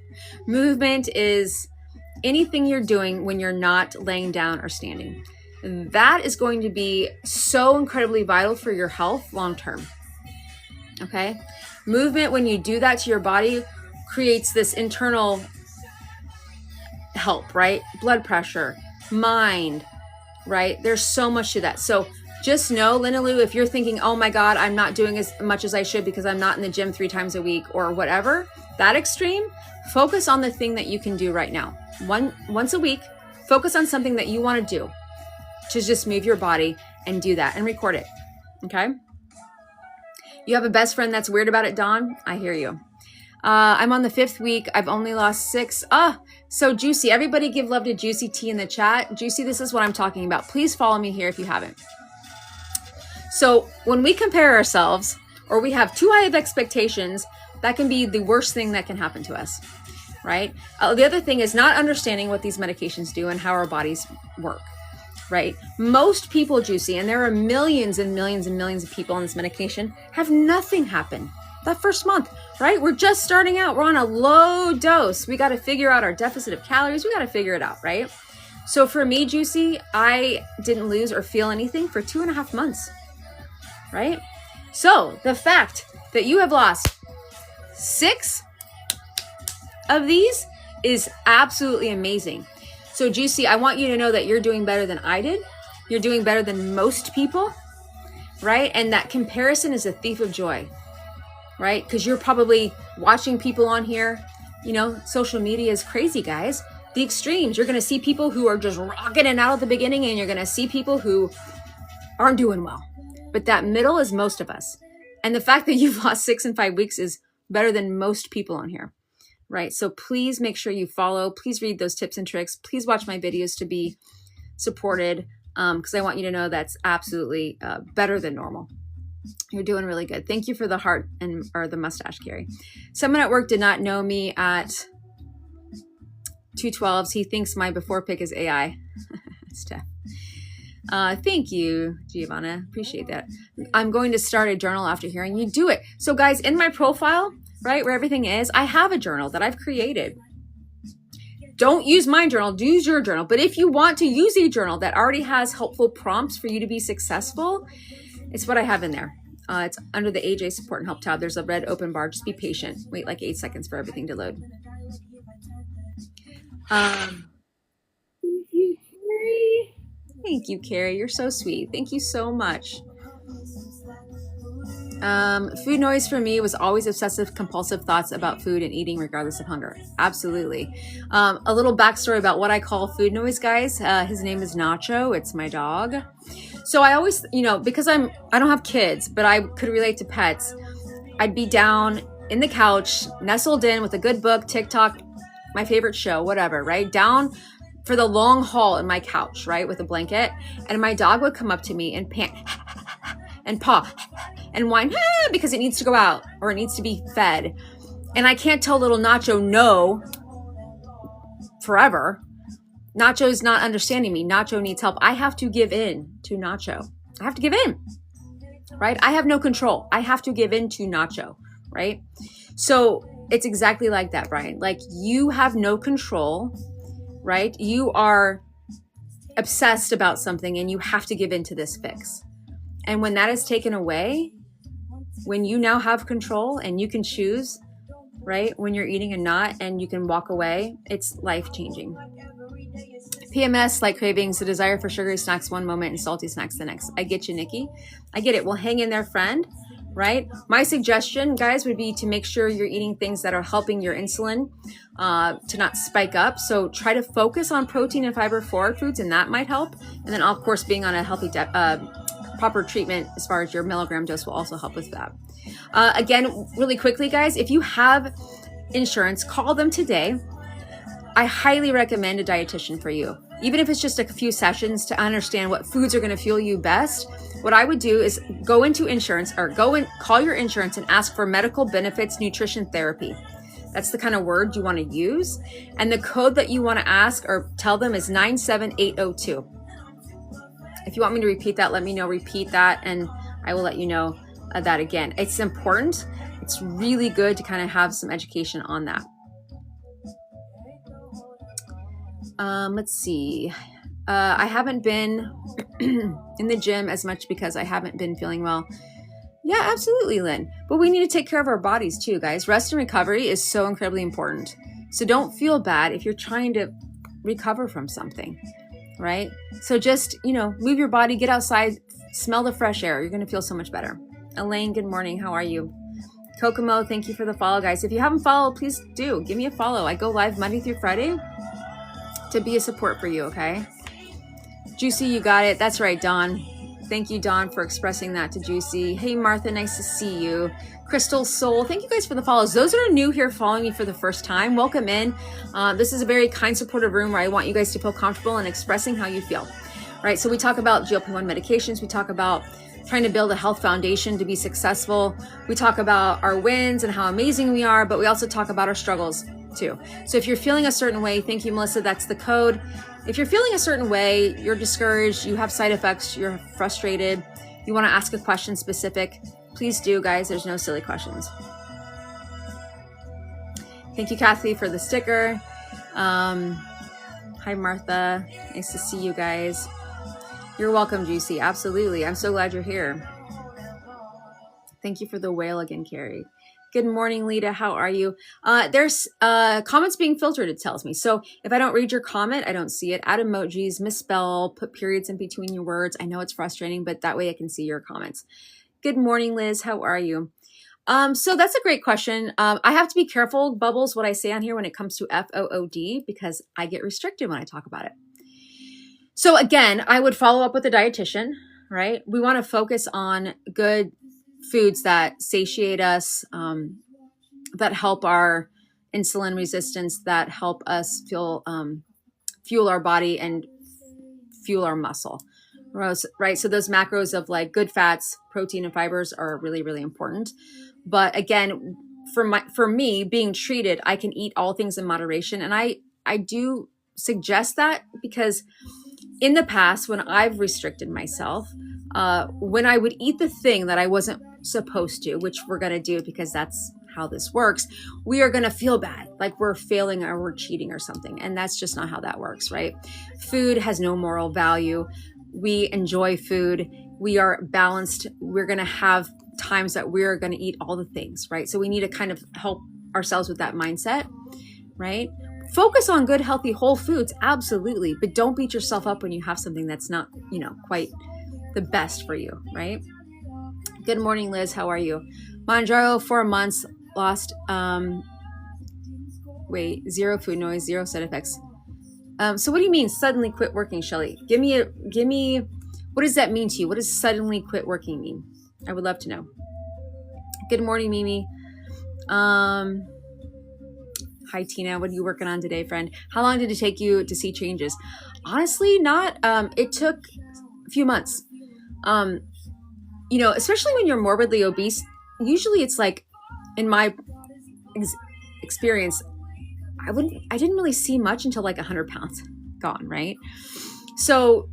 Movement is anything you're doing when you're not laying down or standing. That is going to be so incredibly vital for your health long term. Okay? Movement, when you do that to your body, creates this internal help, right? Blood pressure, mind, right? There's so much to that. So just know, Lynn and Lou, if you're thinking, oh my God, I'm not doing as much as I should because I'm not in the gym 3 times a week or whatever, that extreme, focus on the thing that you can do right now. Once a week, focus on something that you want to do. To just move your body and do that and record it. Okay? You have a best friend that's weird about it, Dawn? I hear you. I'm on the 5th week. I've only lost 6. So Juicy. Everybody give love to Juicy T in the chat. Juicy, this is what I'm talking about. Please follow me here if you haven't. So when we compare ourselves or we have too high of expectations, that can be the worst thing that can happen to us, right? The other thing is not understanding what these medications do and how our bodies work, right? Most people, Juicy, and there are millions and millions and millions of people on this medication, have nothing happen that first month, right? We're just starting out. We're on a low dose. We got to figure out our deficit of calories. We got to figure it out, right? So for me, Juicy, I didn't lose or feel anything for 2.5 months, right? So the fact that you have lost 6 of these is absolutely amazing. So Juicy, I want you to know that you're doing better than I did. You're doing better than most people, right? And that comparison is a thief of joy, right? Because you're probably watching people on here. You know, social media is crazy, guys. The extremes. You're going to see people who are just rocking it out at the beginning, and you're going to see people who aren't doing well. But that middle is most of us. And the fact that you've lost 6 in 5 weeks is better than most people on here, right? So please make sure you follow. Please read those tips and tricks. Please watch my videos to be supported, because I want you to know that's absolutely better than normal. You're doing really good. Thank you for the heart or the mustache, Carrie. Someone at work did not know me at 212s. He thinks my before pic is AI. Steph. Thank you, Giovanna. Appreciate that. I'm going to start a journal after hearing you do it. So guys, in my profile, right where everything is, I have a journal that I've created. Don't use my journal, use your journal. But if you want to use a journal that already has helpful prompts for you to be successful, it's what I have in there. It's under the AJ support and help tab. There's a red open bar. Just be patient. Wait like 8 seconds for everything to load. Thank you, Carrie. You're so sweet. Thank you so much. Food noise for me was always obsessive compulsive thoughts about food and eating regardless of hunger. Absolutely. A little backstory about what I call food noise, guys. His name is Nacho. It's my dog. So I always, because I don't have kids, but I could relate to pets. I'd be down in the couch, nestled in with a good book, TikTok, my favorite show, whatever, right? Down for the long haul in my couch, right? With a blanket. And my dog would come up to me and pant and paw and whine because it needs to go out or it needs to be fed. And I can't tell little Nacho no forever. Nacho's not understanding me. Nacho needs help. I have to give in to Nacho. I have to give in, right? I have no control. I have to give in to Nacho, right? So it's exactly like that, Brian. Like you have no control, right? You are obsessed about something and you have to give in to this fix. And when that is taken away, when you now have control and you can choose, right, when you're eating and not, and you can walk away, it's life-changing. PMS, light cravings, the desire for sugary snacks one moment and salty snacks the next. I get you, Nikki. I get it. Well, hang in there, friend, right? My suggestion, guys, would be to make sure you're eating things that are helping your insulin to not spike up. So try to focus on protein and fiber forward foods, and that might help. And then, of course, being on a healthy proper treatment as far as your milligram dose will also help with that. Again, really quickly, guys, if you have insurance, call them today. I highly recommend a dietitian for you, even if it's just a few sessions to understand what foods are going to fuel you best. What I would do is go into insurance, or go and call your insurance and ask for medical benefits nutrition therapy. That's the kind of word you want to use. And the code that you want to ask or tell them is 97802. If you want me to repeat that, let me know. Repeat that, and I will let you know that again. It's important. It's really good to kind of have some education on that. Let's see. I haven't been in the gym as much because I haven't been feeling well. Yeah, absolutely, Lynn. But we need to take care of our bodies too, guys. Rest and recovery is so incredibly important. So don't feel bad if you're trying to recover from something, right? So just, move your body, get outside, smell the fresh air. You're going to feel so much better. Elaine, good morning. How are you? Kokomo, thank you for the follow, guys. If you haven't followed, please do. Give me a follow. I go live Monday through Friday to be a support for you, okay? Juicy, you got it. That's right, Dawn. Thank you, Dawn, for expressing that to Juicy. Hey, Martha, nice to see you. Crystal Soul, thank you guys for the follows. Those that are new here following me for the first time, welcome in. This is a very kind, supportive room where I want you guys to feel comfortable in expressing how you feel, right? So we talk about GLP-1 medications. We talk about trying to build a health foundation to be successful. We talk about our wins and how amazing we are, but we also talk about our struggles too. So if you're feeling a certain way, thank you, Melissa, that's the code. If you're feeling a certain way, you're discouraged, you have side effects, you're frustrated, you want to ask a question specific, please do, guys. There's no silly questions. Thank you, Kathy, for the sticker. Hi, Martha. Nice to see you guys. You're welcome, Juicy. Absolutely. I'm so glad you're here. Thank you for the whale again, Carrie. Good morning, Lita. How are you? There's comments being filtered, it tells me. So if I don't read your comment, I don't see it. Add emojis, misspell, put periods in between your words. I know it's frustrating, but that way I can see your comments. Good morning, Liz. How are you? So that's a great question. I have to be careful, Bubbles, what I say on here when it comes to FOOD, because I get restricted when I talk about it. So again, I would follow up with a dietitian, right? We want to focus on good foods that satiate us, that help our insulin resistance, that help us fuel our body and fuel our muscle, right? So those macros of like good fats, protein, and fibers are really, really important. But again, for me being treated, I can eat all things in moderation. And I do suggest that because in the past, when I've restricted myself, when I would eat the thing that I wasn't supposed to, which we're going to do because that's how this works, we are going to feel bad, like we're failing or we're cheating or something. And that's just not how that works, right? Food has no moral value. We enjoy food. We are balanced. We're going to have times that we're going to eat all the things, right? So we need to kind of help ourselves with that mindset, right? Focus on good, healthy, whole foods, absolutely. But don't beat yourself up when you have something that's not, quite the best for you, right? Good morning, Liz. How are you? Manjaro, 4 months, lost, 0 food noise, 0 side effects. So what do you mean suddenly quit working, Shelly? Give me, what does that mean to you? What does suddenly quit working mean? I would love to know. Good morning, Mimi. Hi, Tina. What are you working on today, friend? How long did it take you to see changes? Honestly, not. It took a few months. Especially when you're morbidly obese, usually it's like, in my experience, I didn't really see much until like 100 pounds gone, right? So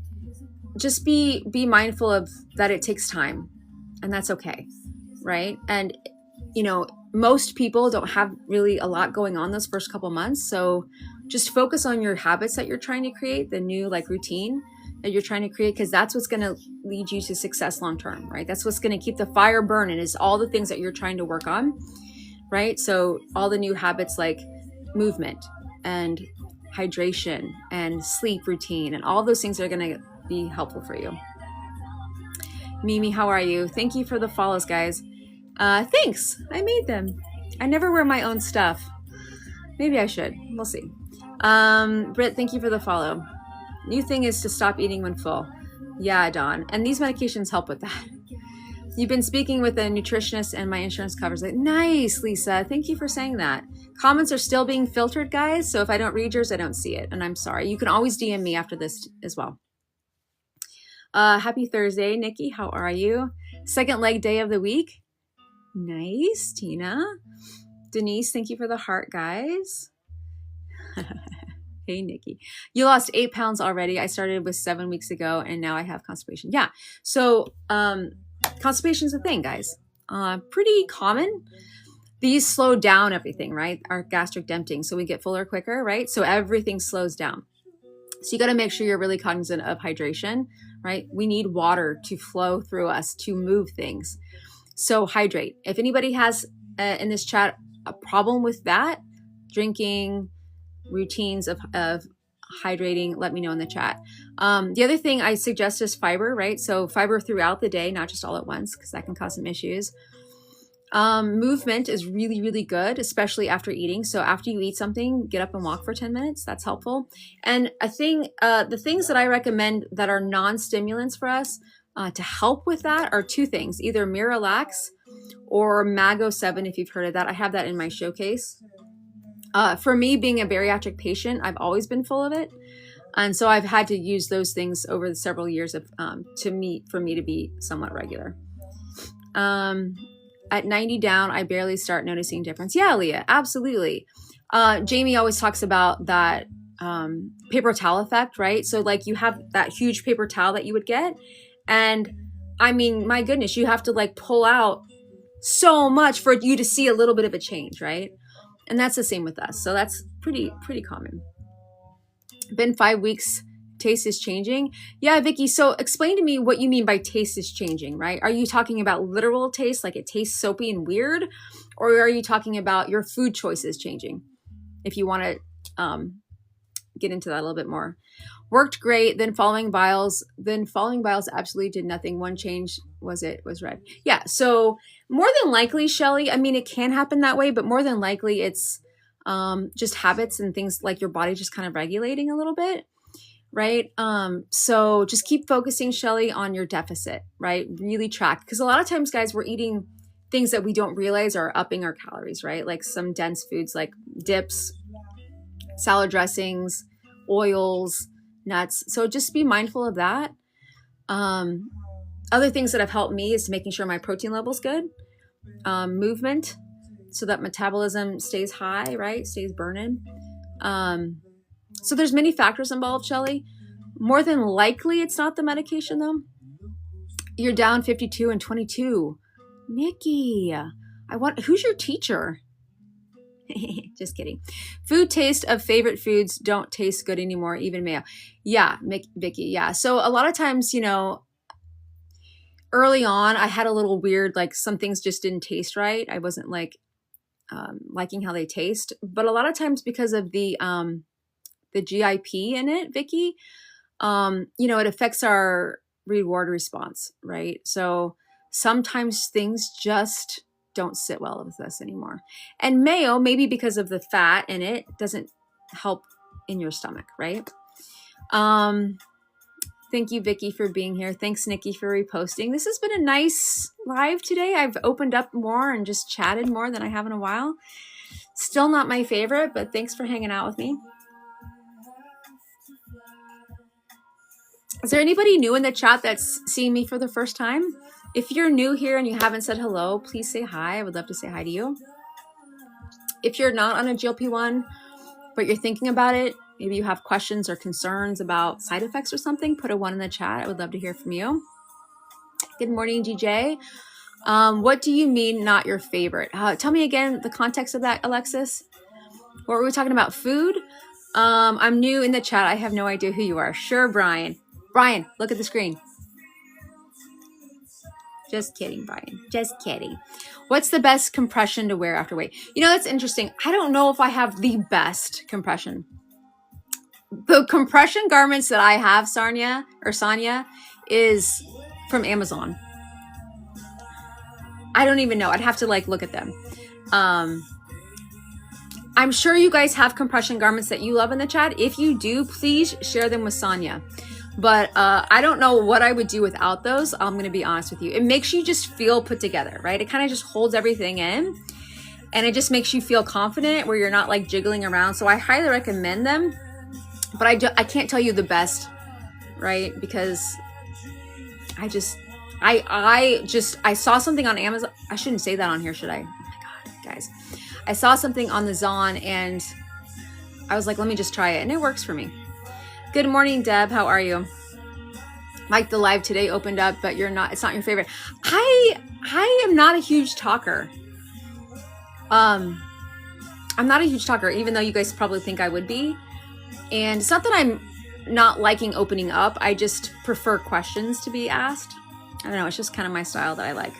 just be mindful of that. It takes time, and that's okay, right? And most people don't have really a lot going on those first couple months. So just focus on your habits that you're trying to create, the new routine. that you're trying to create, because that's what's going to lead you to success long term, right? That's what's going to keep the fire burning, is all the things that you're trying to work on, right? So all the new habits like movement and hydration and sleep routine and all those things are going to be helpful for you. Mimi, how are you? Thank you for the follows, guys. Thanks. I made them. I never wear my own stuff. Maybe I should. We'll see. Britt, thank you for the follow. New thing is to stop eating when full. Yeah, Dawn. And these medications help with that. You've been speaking with a nutritionist and my insurance covers it. Nice, Lisa. Thank you for saying that. Comments are still being filtered, guys. So if I don't read yours, I don't see it. And I'm sorry. You can always DM me after this as well. Happy Thursday, Nikki. How are you? Second leg day of the week. Nice, Tina. Denise, thank you for the heart, guys. Hey, Nikki. You lost 8 pounds already. I started with 7 weeks ago, and now I have constipation. Yeah. So constipation is a thing, guys. Pretty common. These slow down everything, right? Our gastric emptying. So we get fuller quicker, right? So everything slows down. So you got to make sure you're really cognizant of hydration, right? We need water to flow through us to move things. So hydrate. If anybody has in this chat a problem with that, drinking, routines of hydrating, let me know in the chat. The other thing I suggest is fiber, right? So fiber throughout the day, not just all at once, because that can cause some issues. Movement is really, really good, especially after eating. So after you eat something, get up and walk for 10 minutes. That's helpful. And the things that I recommend that are non-stimulants for us to help with that are 2 things, either Miralax or Mago 7, if you've heard of that. I have that in my showcase. For me, being a bariatric patient, I've always been full of it. And so I've had to use those things over the several years of for me to be somewhat regular. At 90 down, I barely start noticing difference. Yeah, Leah, absolutely. Jamie always talks about that paper towel effect, right? So like you have that huge paper towel that you would get. And I mean, my goodness, you have to like pull out so much for you to see a little bit of a change, right? And that's the same with us. So that's pretty common. Been 5 weeks, taste is changing. Yeah, Vicky, so explain to me what you mean by taste is changing, right? Are you talking about literal taste, like it tastes soapy and weird? Or are you talking about your food choices changing? If you want to get into that a little bit more. Worked great, then following biles absolutely did nothing. One change was red. Yeah, so more than likely, Shelly, I mean, it can happen that way, but more than likely it's just habits and things like your body just kind of regulating a little bit, right? So just keep focusing, Shelly, on your deficit, right? Really track. Because a lot of times, guys, we're eating things that we don't realize are upping our calories, right? Like some dense foods like dips, salad dressings, oils, nuts. So just be mindful of that. Other things that have helped me is making sure my protein level's good. Movement, so that metabolism stays high, right? Stays burning. So there's many factors involved, Shelly. More than likely, it's not the medication though. You're down 52 and 22. Nikki, who's your teacher? Just kidding. Food taste of favorite foods don't taste good anymore, even mayo. Yeah, Vicky, yeah. So a lot of times, early on, I had a little weird, like some things just didn't taste right. I wasn't like liking how they taste. But a lot of times because of the GIP in it, Vicky, it affects our reward response, right? So sometimes things just don't sit well with us anymore. And mayo, maybe because of the fat in it, doesn't help in your stomach, right? Thank you, Vicky, for being here. Thanks, Nikki, for reposting. This has been a nice live today. I've opened up more and just chatted more than I have in a while. Still not my favorite, but thanks for hanging out with me. Is there anybody new in the chat that's seeing me for the first time? If you're new here and you haven't said hello, please say hi. I would love to say hi to you. If you're not on a GLP-1, but you're thinking about it, maybe you have questions or concerns about side effects or something, put a 1 in the chat. I would love to hear from you. Good morning, DJ. What do you mean not your favorite? Tell me again the context of that, Alexis. What were we talking about? Food? I'm new in the chat. I have no idea who you are. Sure, Brian. Brian, look at the screen. Just kidding, Brian. Just kidding. What's the best compression to wear after weight? You know, that's interesting. I don't know if I have the best compression. The compression garments that I have, Sonia, is from Amazon. I don't even know. I'd have to like look at them. I'm sure you guys have compression garments that you love in the chat. If you do, please share them with Sonia. But I don't know what I would do without those. I'm going to be honest with you. It makes you just feel put together, right? It kind of just holds everything in. And it just makes you feel confident where you're not like jiggling around. So I highly recommend them. But I can't tell you the best, right? Because I saw something on Amazon. I shouldn't say that on here, should I? Oh my God, guys. I saw something on the Zon and I was like, let me just try it. And it works for me. Good morning, Deb. How are you? Mike, the live today opened up, but it's not your favorite. I am not a huge talker. I'm not a huge talker, even though you guys probably think I would be. And it's not that I'm not liking opening up. I just prefer questions to be asked. I don't know. It's just kind of my style that I like.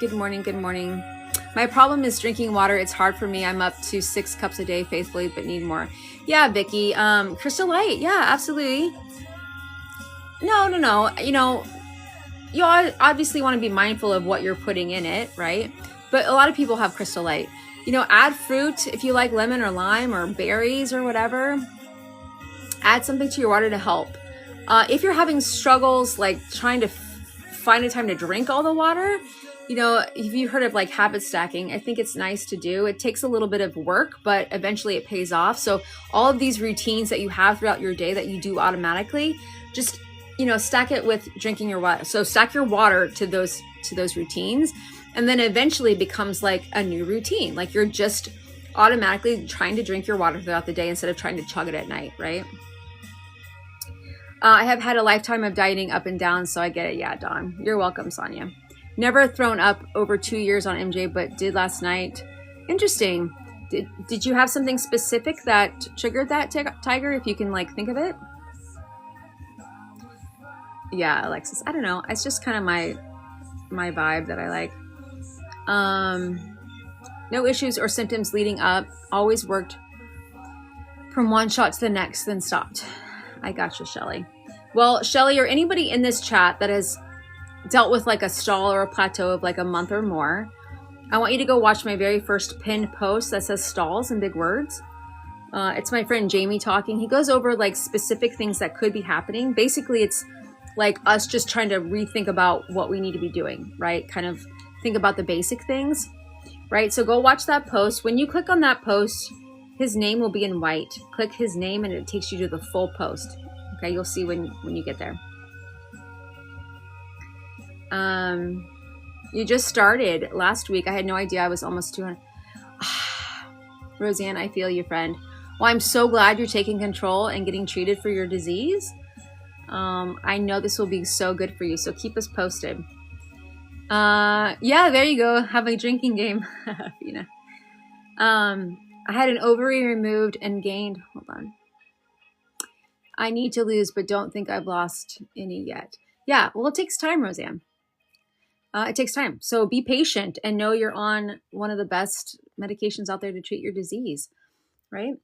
Good morning. Good morning. My problem is drinking water. It's hard for me. I'm up to 6 cups a day faithfully, but need more. Yeah, Vicky. Crystal Light. Yeah, absolutely. No. You know, you obviously want to be mindful of what you're putting in it, right? But a lot of people have Crystal Light. You know, add fruit if you like lemon or lime or berries or whatever. Add something to your water to help. If you're having struggles like trying to find a time to drink all the water, you know, if you've heard of like habit stacking, I think it's nice to do. It takes a little bit of work, but eventually it pays off. So all of these routines that you have throughout your day that you do automatically, just, you know, stack it with drinking your water. So stack your water to those routines. And then eventually it becomes like a new routine. Like you're just automatically trying to drink your water throughout the day instead of trying to chug it at night, right? I have had a lifetime of dieting up and down, so I get it. Yeah, Dawn. You're welcome, Sonia. Never thrown up over 2 years on MJ, but did last night. Interesting. Did you have something specific that triggered that, Tiger, if you can like think of it? Yeah, Alexis. I don't know. It's just kind of my vibe that I like. No issues or symptoms leading up. Always worked from one shot to the next, then stopped. I got you, Shelly. Well, Shelly, or anybody in this chat that has dealt with like a stall or a plateau of like a month or more, I want you to go watch my very first pinned post that says stalls in big words. It's my friend Jamie talking. He goes over like specific things that could be happening. Basically, it's like us just trying to rethink about what we need to be doing, right? Kind of think about the basic things, right? So go watch that post. When you click on that post, his name will be in white. Click his name and it takes you to the full post. Okay, you'll see when you get there. You just started last week. I had no idea I was almost 200. Roseanne, I feel you, friend. Well, I'm so glad you're taking control and getting treated for your disease. I know this will be so good for you, so keep us posted. Yeah, there you go. Have a drinking game, Fina. I had an ovary removed and gained. Hold on. I need to lose, but don't think I've lost any yet. Yeah, well, it takes time, Roseanne. It takes time. So be patient and know you're on one of the best medications out there to treat your disease, right?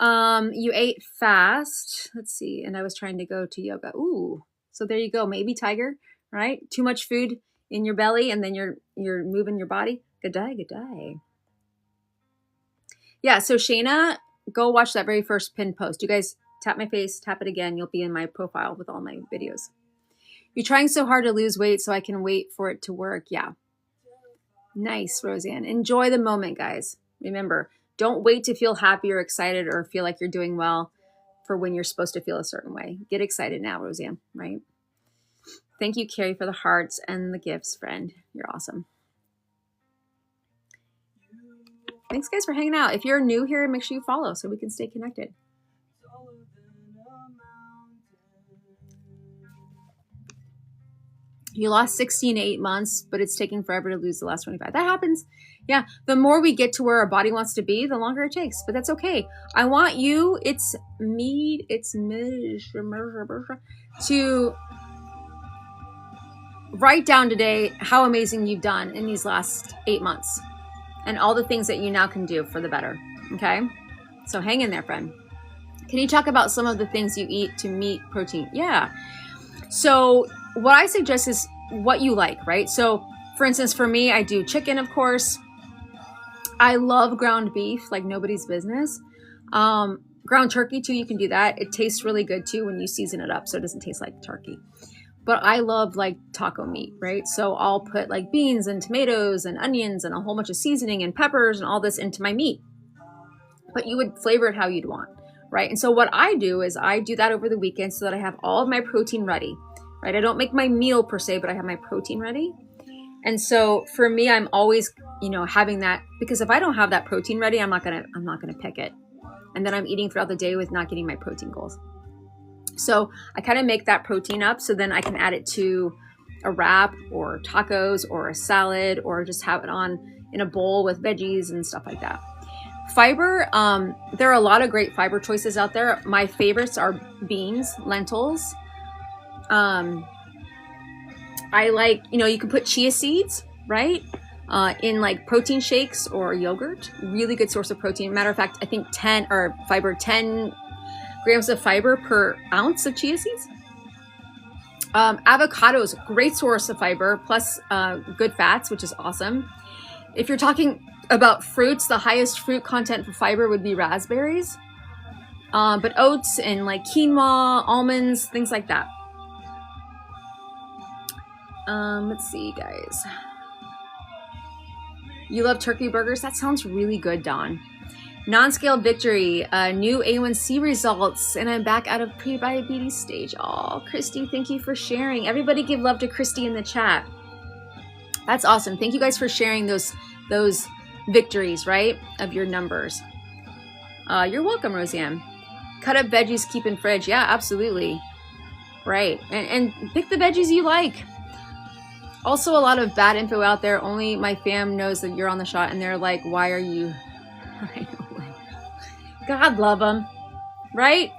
You ate fast. Let's see. And I was trying to go to yoga. Ooh, so there you go. Maybe Tiger, right? Too much food in your belly and then you're moving your body. Good day, good day. Yeah, so Shayna, go watch that very first pinned post. You guys tap my face, tap it again. You'll be in my profile with all my videos. You're trying so hard to lose weight so I can wait for it to work. Yeah. Nice, Roseanne. Enjoy the moment, guys. Remember, don't wait to feel happy or excited or feel like you're doing well for when you're supposed to feel a certain way. Get excited now, Roseanne, right? Thank you, Carrie, for the hearts and the gifts, friend. You're awesome. Thanks, guys, for hanging out. If you're new here, make sure you follow so we can stay connected. You lost 16 in 8 months, but it's taking forever to lose the last 25. That happens. Yeah. The more we get to where our body wants to be, the longer it takes, but that's okay. I want you, to write down today how amazing you've done in these last 8 months and all the things that you now can do for the better. Okay. So hang in there, friend. Can you talk about some of the things you eat to meet protein? Yeah. So what I suggest is what you like, right? So for instance, for me, I do chicken, of course. I love ground beef, like nobody's business. Ground turkey too, you can do that. It tastes really good too when you season it up, so it doesn't taste like turkey. But I love like taco meat, right? So I'll put like beans and tomatoes and onions and a whole bunch of seasoning and peppers and all this into my meat. But you would flavor it how you'd want, right? And so what I do is I do that over the weekend so that I have all of my protein ready, right? I don't make my meal per se, but I have my protein ready. And so for me, I'm always, having that, because if I don't have that protein ready, I'm not gonna pick it. And then I'm eating throughout the day with not getting my protein goals. So I kind of make that protein up so then I can add it to a wrap or tacos or a salad or just have it on in a bowl with veggies and stuff like that. Fiber, there are a lot of great fiber choices out there. My favorites are beans, lentils. I like, you can put chia seeds, right? In like protein shakes or yogurt. Really good source of protein. Matter of fact, I think 10 grams of fiber per ounce of chia seeds. Avocados, great source of fiber, plus good fats, which is awesome. If you're talking about fruits, the highest fruit content for fiber would be raspberries. But oats and like quinoa, almonds, things like that. Let's see, guys. You love turkey burgers? That sounds really good, Dawn. Non-scale victory, new A1C results, and I'm back out of pre-diabetes stage. Oh, Christy, thank you for sharing. Everybody give love to Christy in the chat. That's awesome. Thank you guys for sharing those victories, right, of your numbers. You're welcome, Roseanne. Cut up veggies, keep in fridge. Yeah, absolutely. Right. And pick the veggies you like. Also, a lot of bad info out there. Only my fam knows that you're on the shot, and they're like, why are you... God love them, right?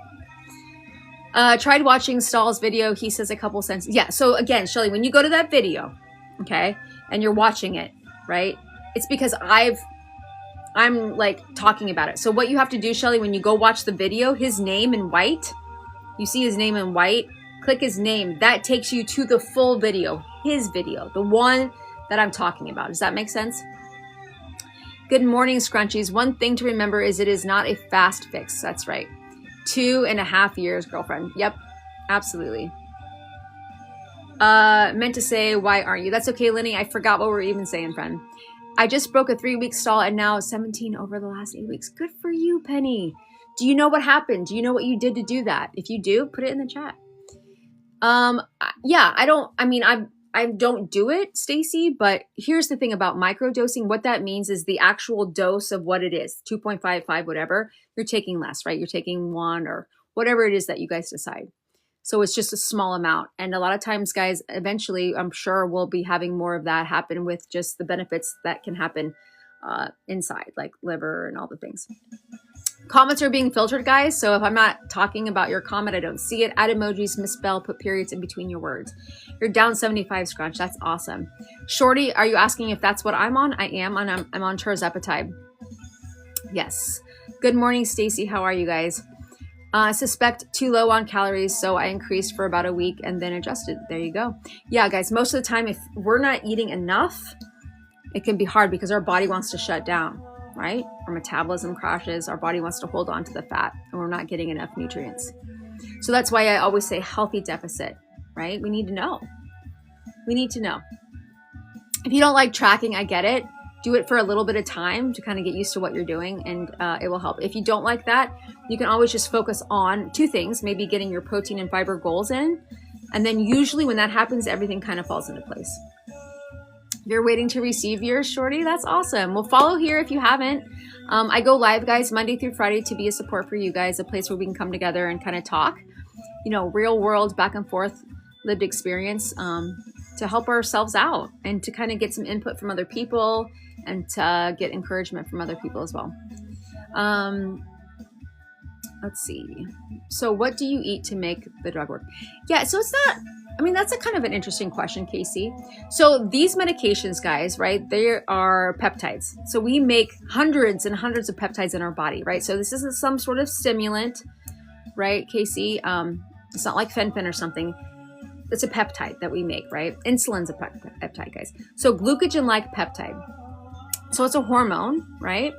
Tried watching Stahl's video. He says a couple sentences. Yeah, so again, Shelly, when you go to that video, okay, and you're watching it, right, it's because I'm like talking about it. So what you have to do, Shelly, when you go watch the video, his name in white, you see his name in white, click his name. That takes you to the full video, his video, the one that I'm talking about. Does that make sense? Good morning, Scrunchies. One thing to remember is it is not a fast fix. That's right. 2.5 years, girlfriend. Yep, absolutely. Meant to say, why aren't you? That's okay, Lenny. I forgot what we were even saying, friend. I just broke a 3-week stall and now 17 over the last 8 weeks. Good for you, Penny. Do you know what happened? Do you know what you did to do that? If you do, put it in the chat. Yeah, I don't do it, Stacy, but here's the thing about microdosing. What that means is the actual dose of what it is, 2.55, whatever, you're taking less, right? You're taking 1 or whatever it is that you guys decide. So it's just a small amount. And a lot of times, guys, eventually, I'm sure we'll be having more of that happen with just the benefits that can happen inside, like liver and all the things. Comments are being filtered, guys. So if I'm not talking about your comment, I don't see it. Add emojis, misspell, put periods in between your words. You're down 75, Scrunch. That's awesome. Shorty, are you asking if that's what I'm on? I am, and I'm on tirzepatide. Yes. Good morning, Stacy. How are you guys? Suspect too low on calories, so I increased for about a week and then adjusted. There you go. Yeah, guys, most of the time, if we're not eating enough, it can be hard because our body wants to shut down, right? Our metabolism crashes. Our body wants to hold on to the fat, and we're not getting enough nutrients. So that's why I always say healthy deficit, right? We need to know. We need to know. If you don't like tracking, I get it. Do it for a little bit of time to kind of get used to what you're doing, and it will help. If you don't like that, you can always just focus on 2 things, maybe getting your protein and fiber goals in. And then usually when that happens, everything kind of falls into place. You're waiting to receive yours, Shorty? That's awesome. Well, follow here if you haven't. I go live, guys, Monday through Friday to be a support for you guys, a place where we can come together and kind of talk, real world, back and forth, lived experience. to help ourselves out and to kind of get some input from other people and to get encouragement from other people as well. Let's see. So what do you eat to make the drug work? Yeah, so it's not, I mean, that's a kind of an interesting question, Casey. So these medications, guys, right, they are peptides. So we make hundreds and hundreds of peptides in our body, right? So this isn't some sort of stimulant, right, Casey? It's not like fen-phen or something. It's a peptide that we make, right? Insulin's a peptide, guys. So glucagon-like peptide. So it's a hormone, right,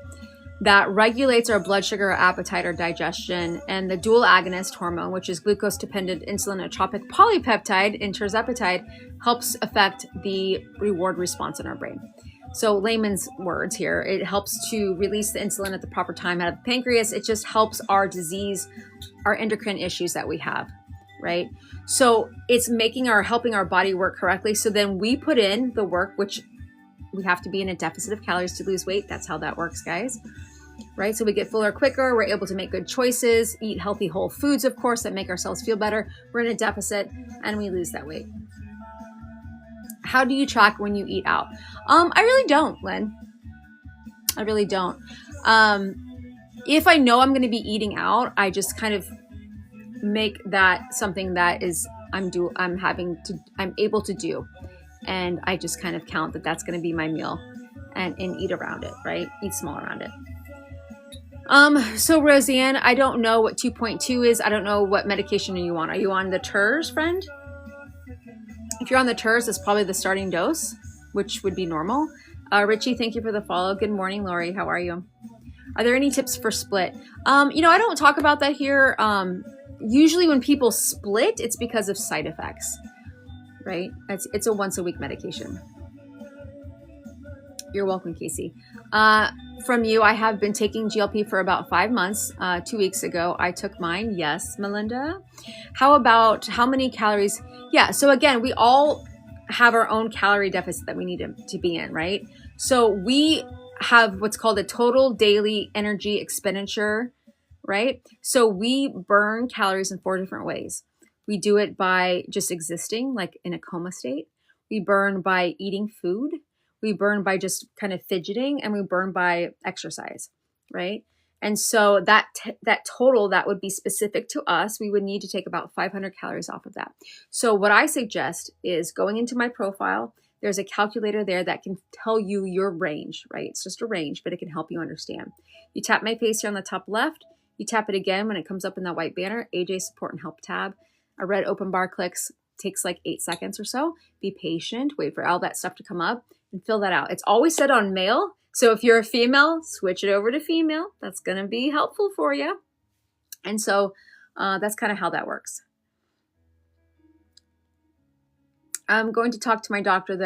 that regulates our blood sugar, appetite, or digestion. And the dual agonist hormone, which is glucose-dependent insulinotropic polypeptide, tirzepatide, helps affect the reward response in our brain. So layman's words here, it helps to release the insulin at the proper time out of the pancreas. It just helps our disease, our endocrine issues that we have, right? So it's helping our body work correctly. So then we put in the work, which we have to be in a deficit of calories to lose weight. That's how that works, guys. Right? So we get fuller quicker. We're able to make good choices, eat healthy whole foods, of course, that make ourselves feel better. We're in a deficit and we lose that weight. How do you track when you eat out? I really don't, Lynn. I really don't. If I know I'm going to be eating out, I just kind of make that something that is I'm able to do. And I just kind of count that that's going to be my meal and eat around it, right? Eat small around it. So Roseanne, I don't know what 2.2 is. I don't know what medication are you on. Are you on the TERS, friend? If you're on the TERS, it's probably the starting dose, which would be normal. Richie, thank you for the follow. Good morning, Lori. How are you? Are there any tips for split? I don't talk about that here. Usually when people split, it's because of side effects. Right? It's a once a week medication. You're welcome, Casey. From you, I have been taking GLP for about 5 months. 2 weeks ago, I took mine. Yes, Melinda. How many calories? Yeah. So again, we all have our own calorie deficit that we need to be in, right? So we have what's called a total daily energy expenditure, right? So we burn calories in 4 different ways. We do it by just existing, like in a coma state. We burn by eating food. We burn by just kind of fidgeting, and we burn by exercise, right? And so that total that would be specific to us, we would need to take about 500 calories off of that. So what I suggest is going into my profile. There's a calculator there that can tell you your range, right? It's just a range, but it can help you understand. You tap my face here on the top left. You tap it again when it comes up in that white banner, AJ Support and Help tab. A red open bar clicks, takes like 8 seconds or so. Be patient, wait for all that stuff to come up and fill that out. It's always set on male. So if you're a female, switch it over to female. That's going to be helpful for you. And so that's kind of how that works. I'm going to talk to my doctor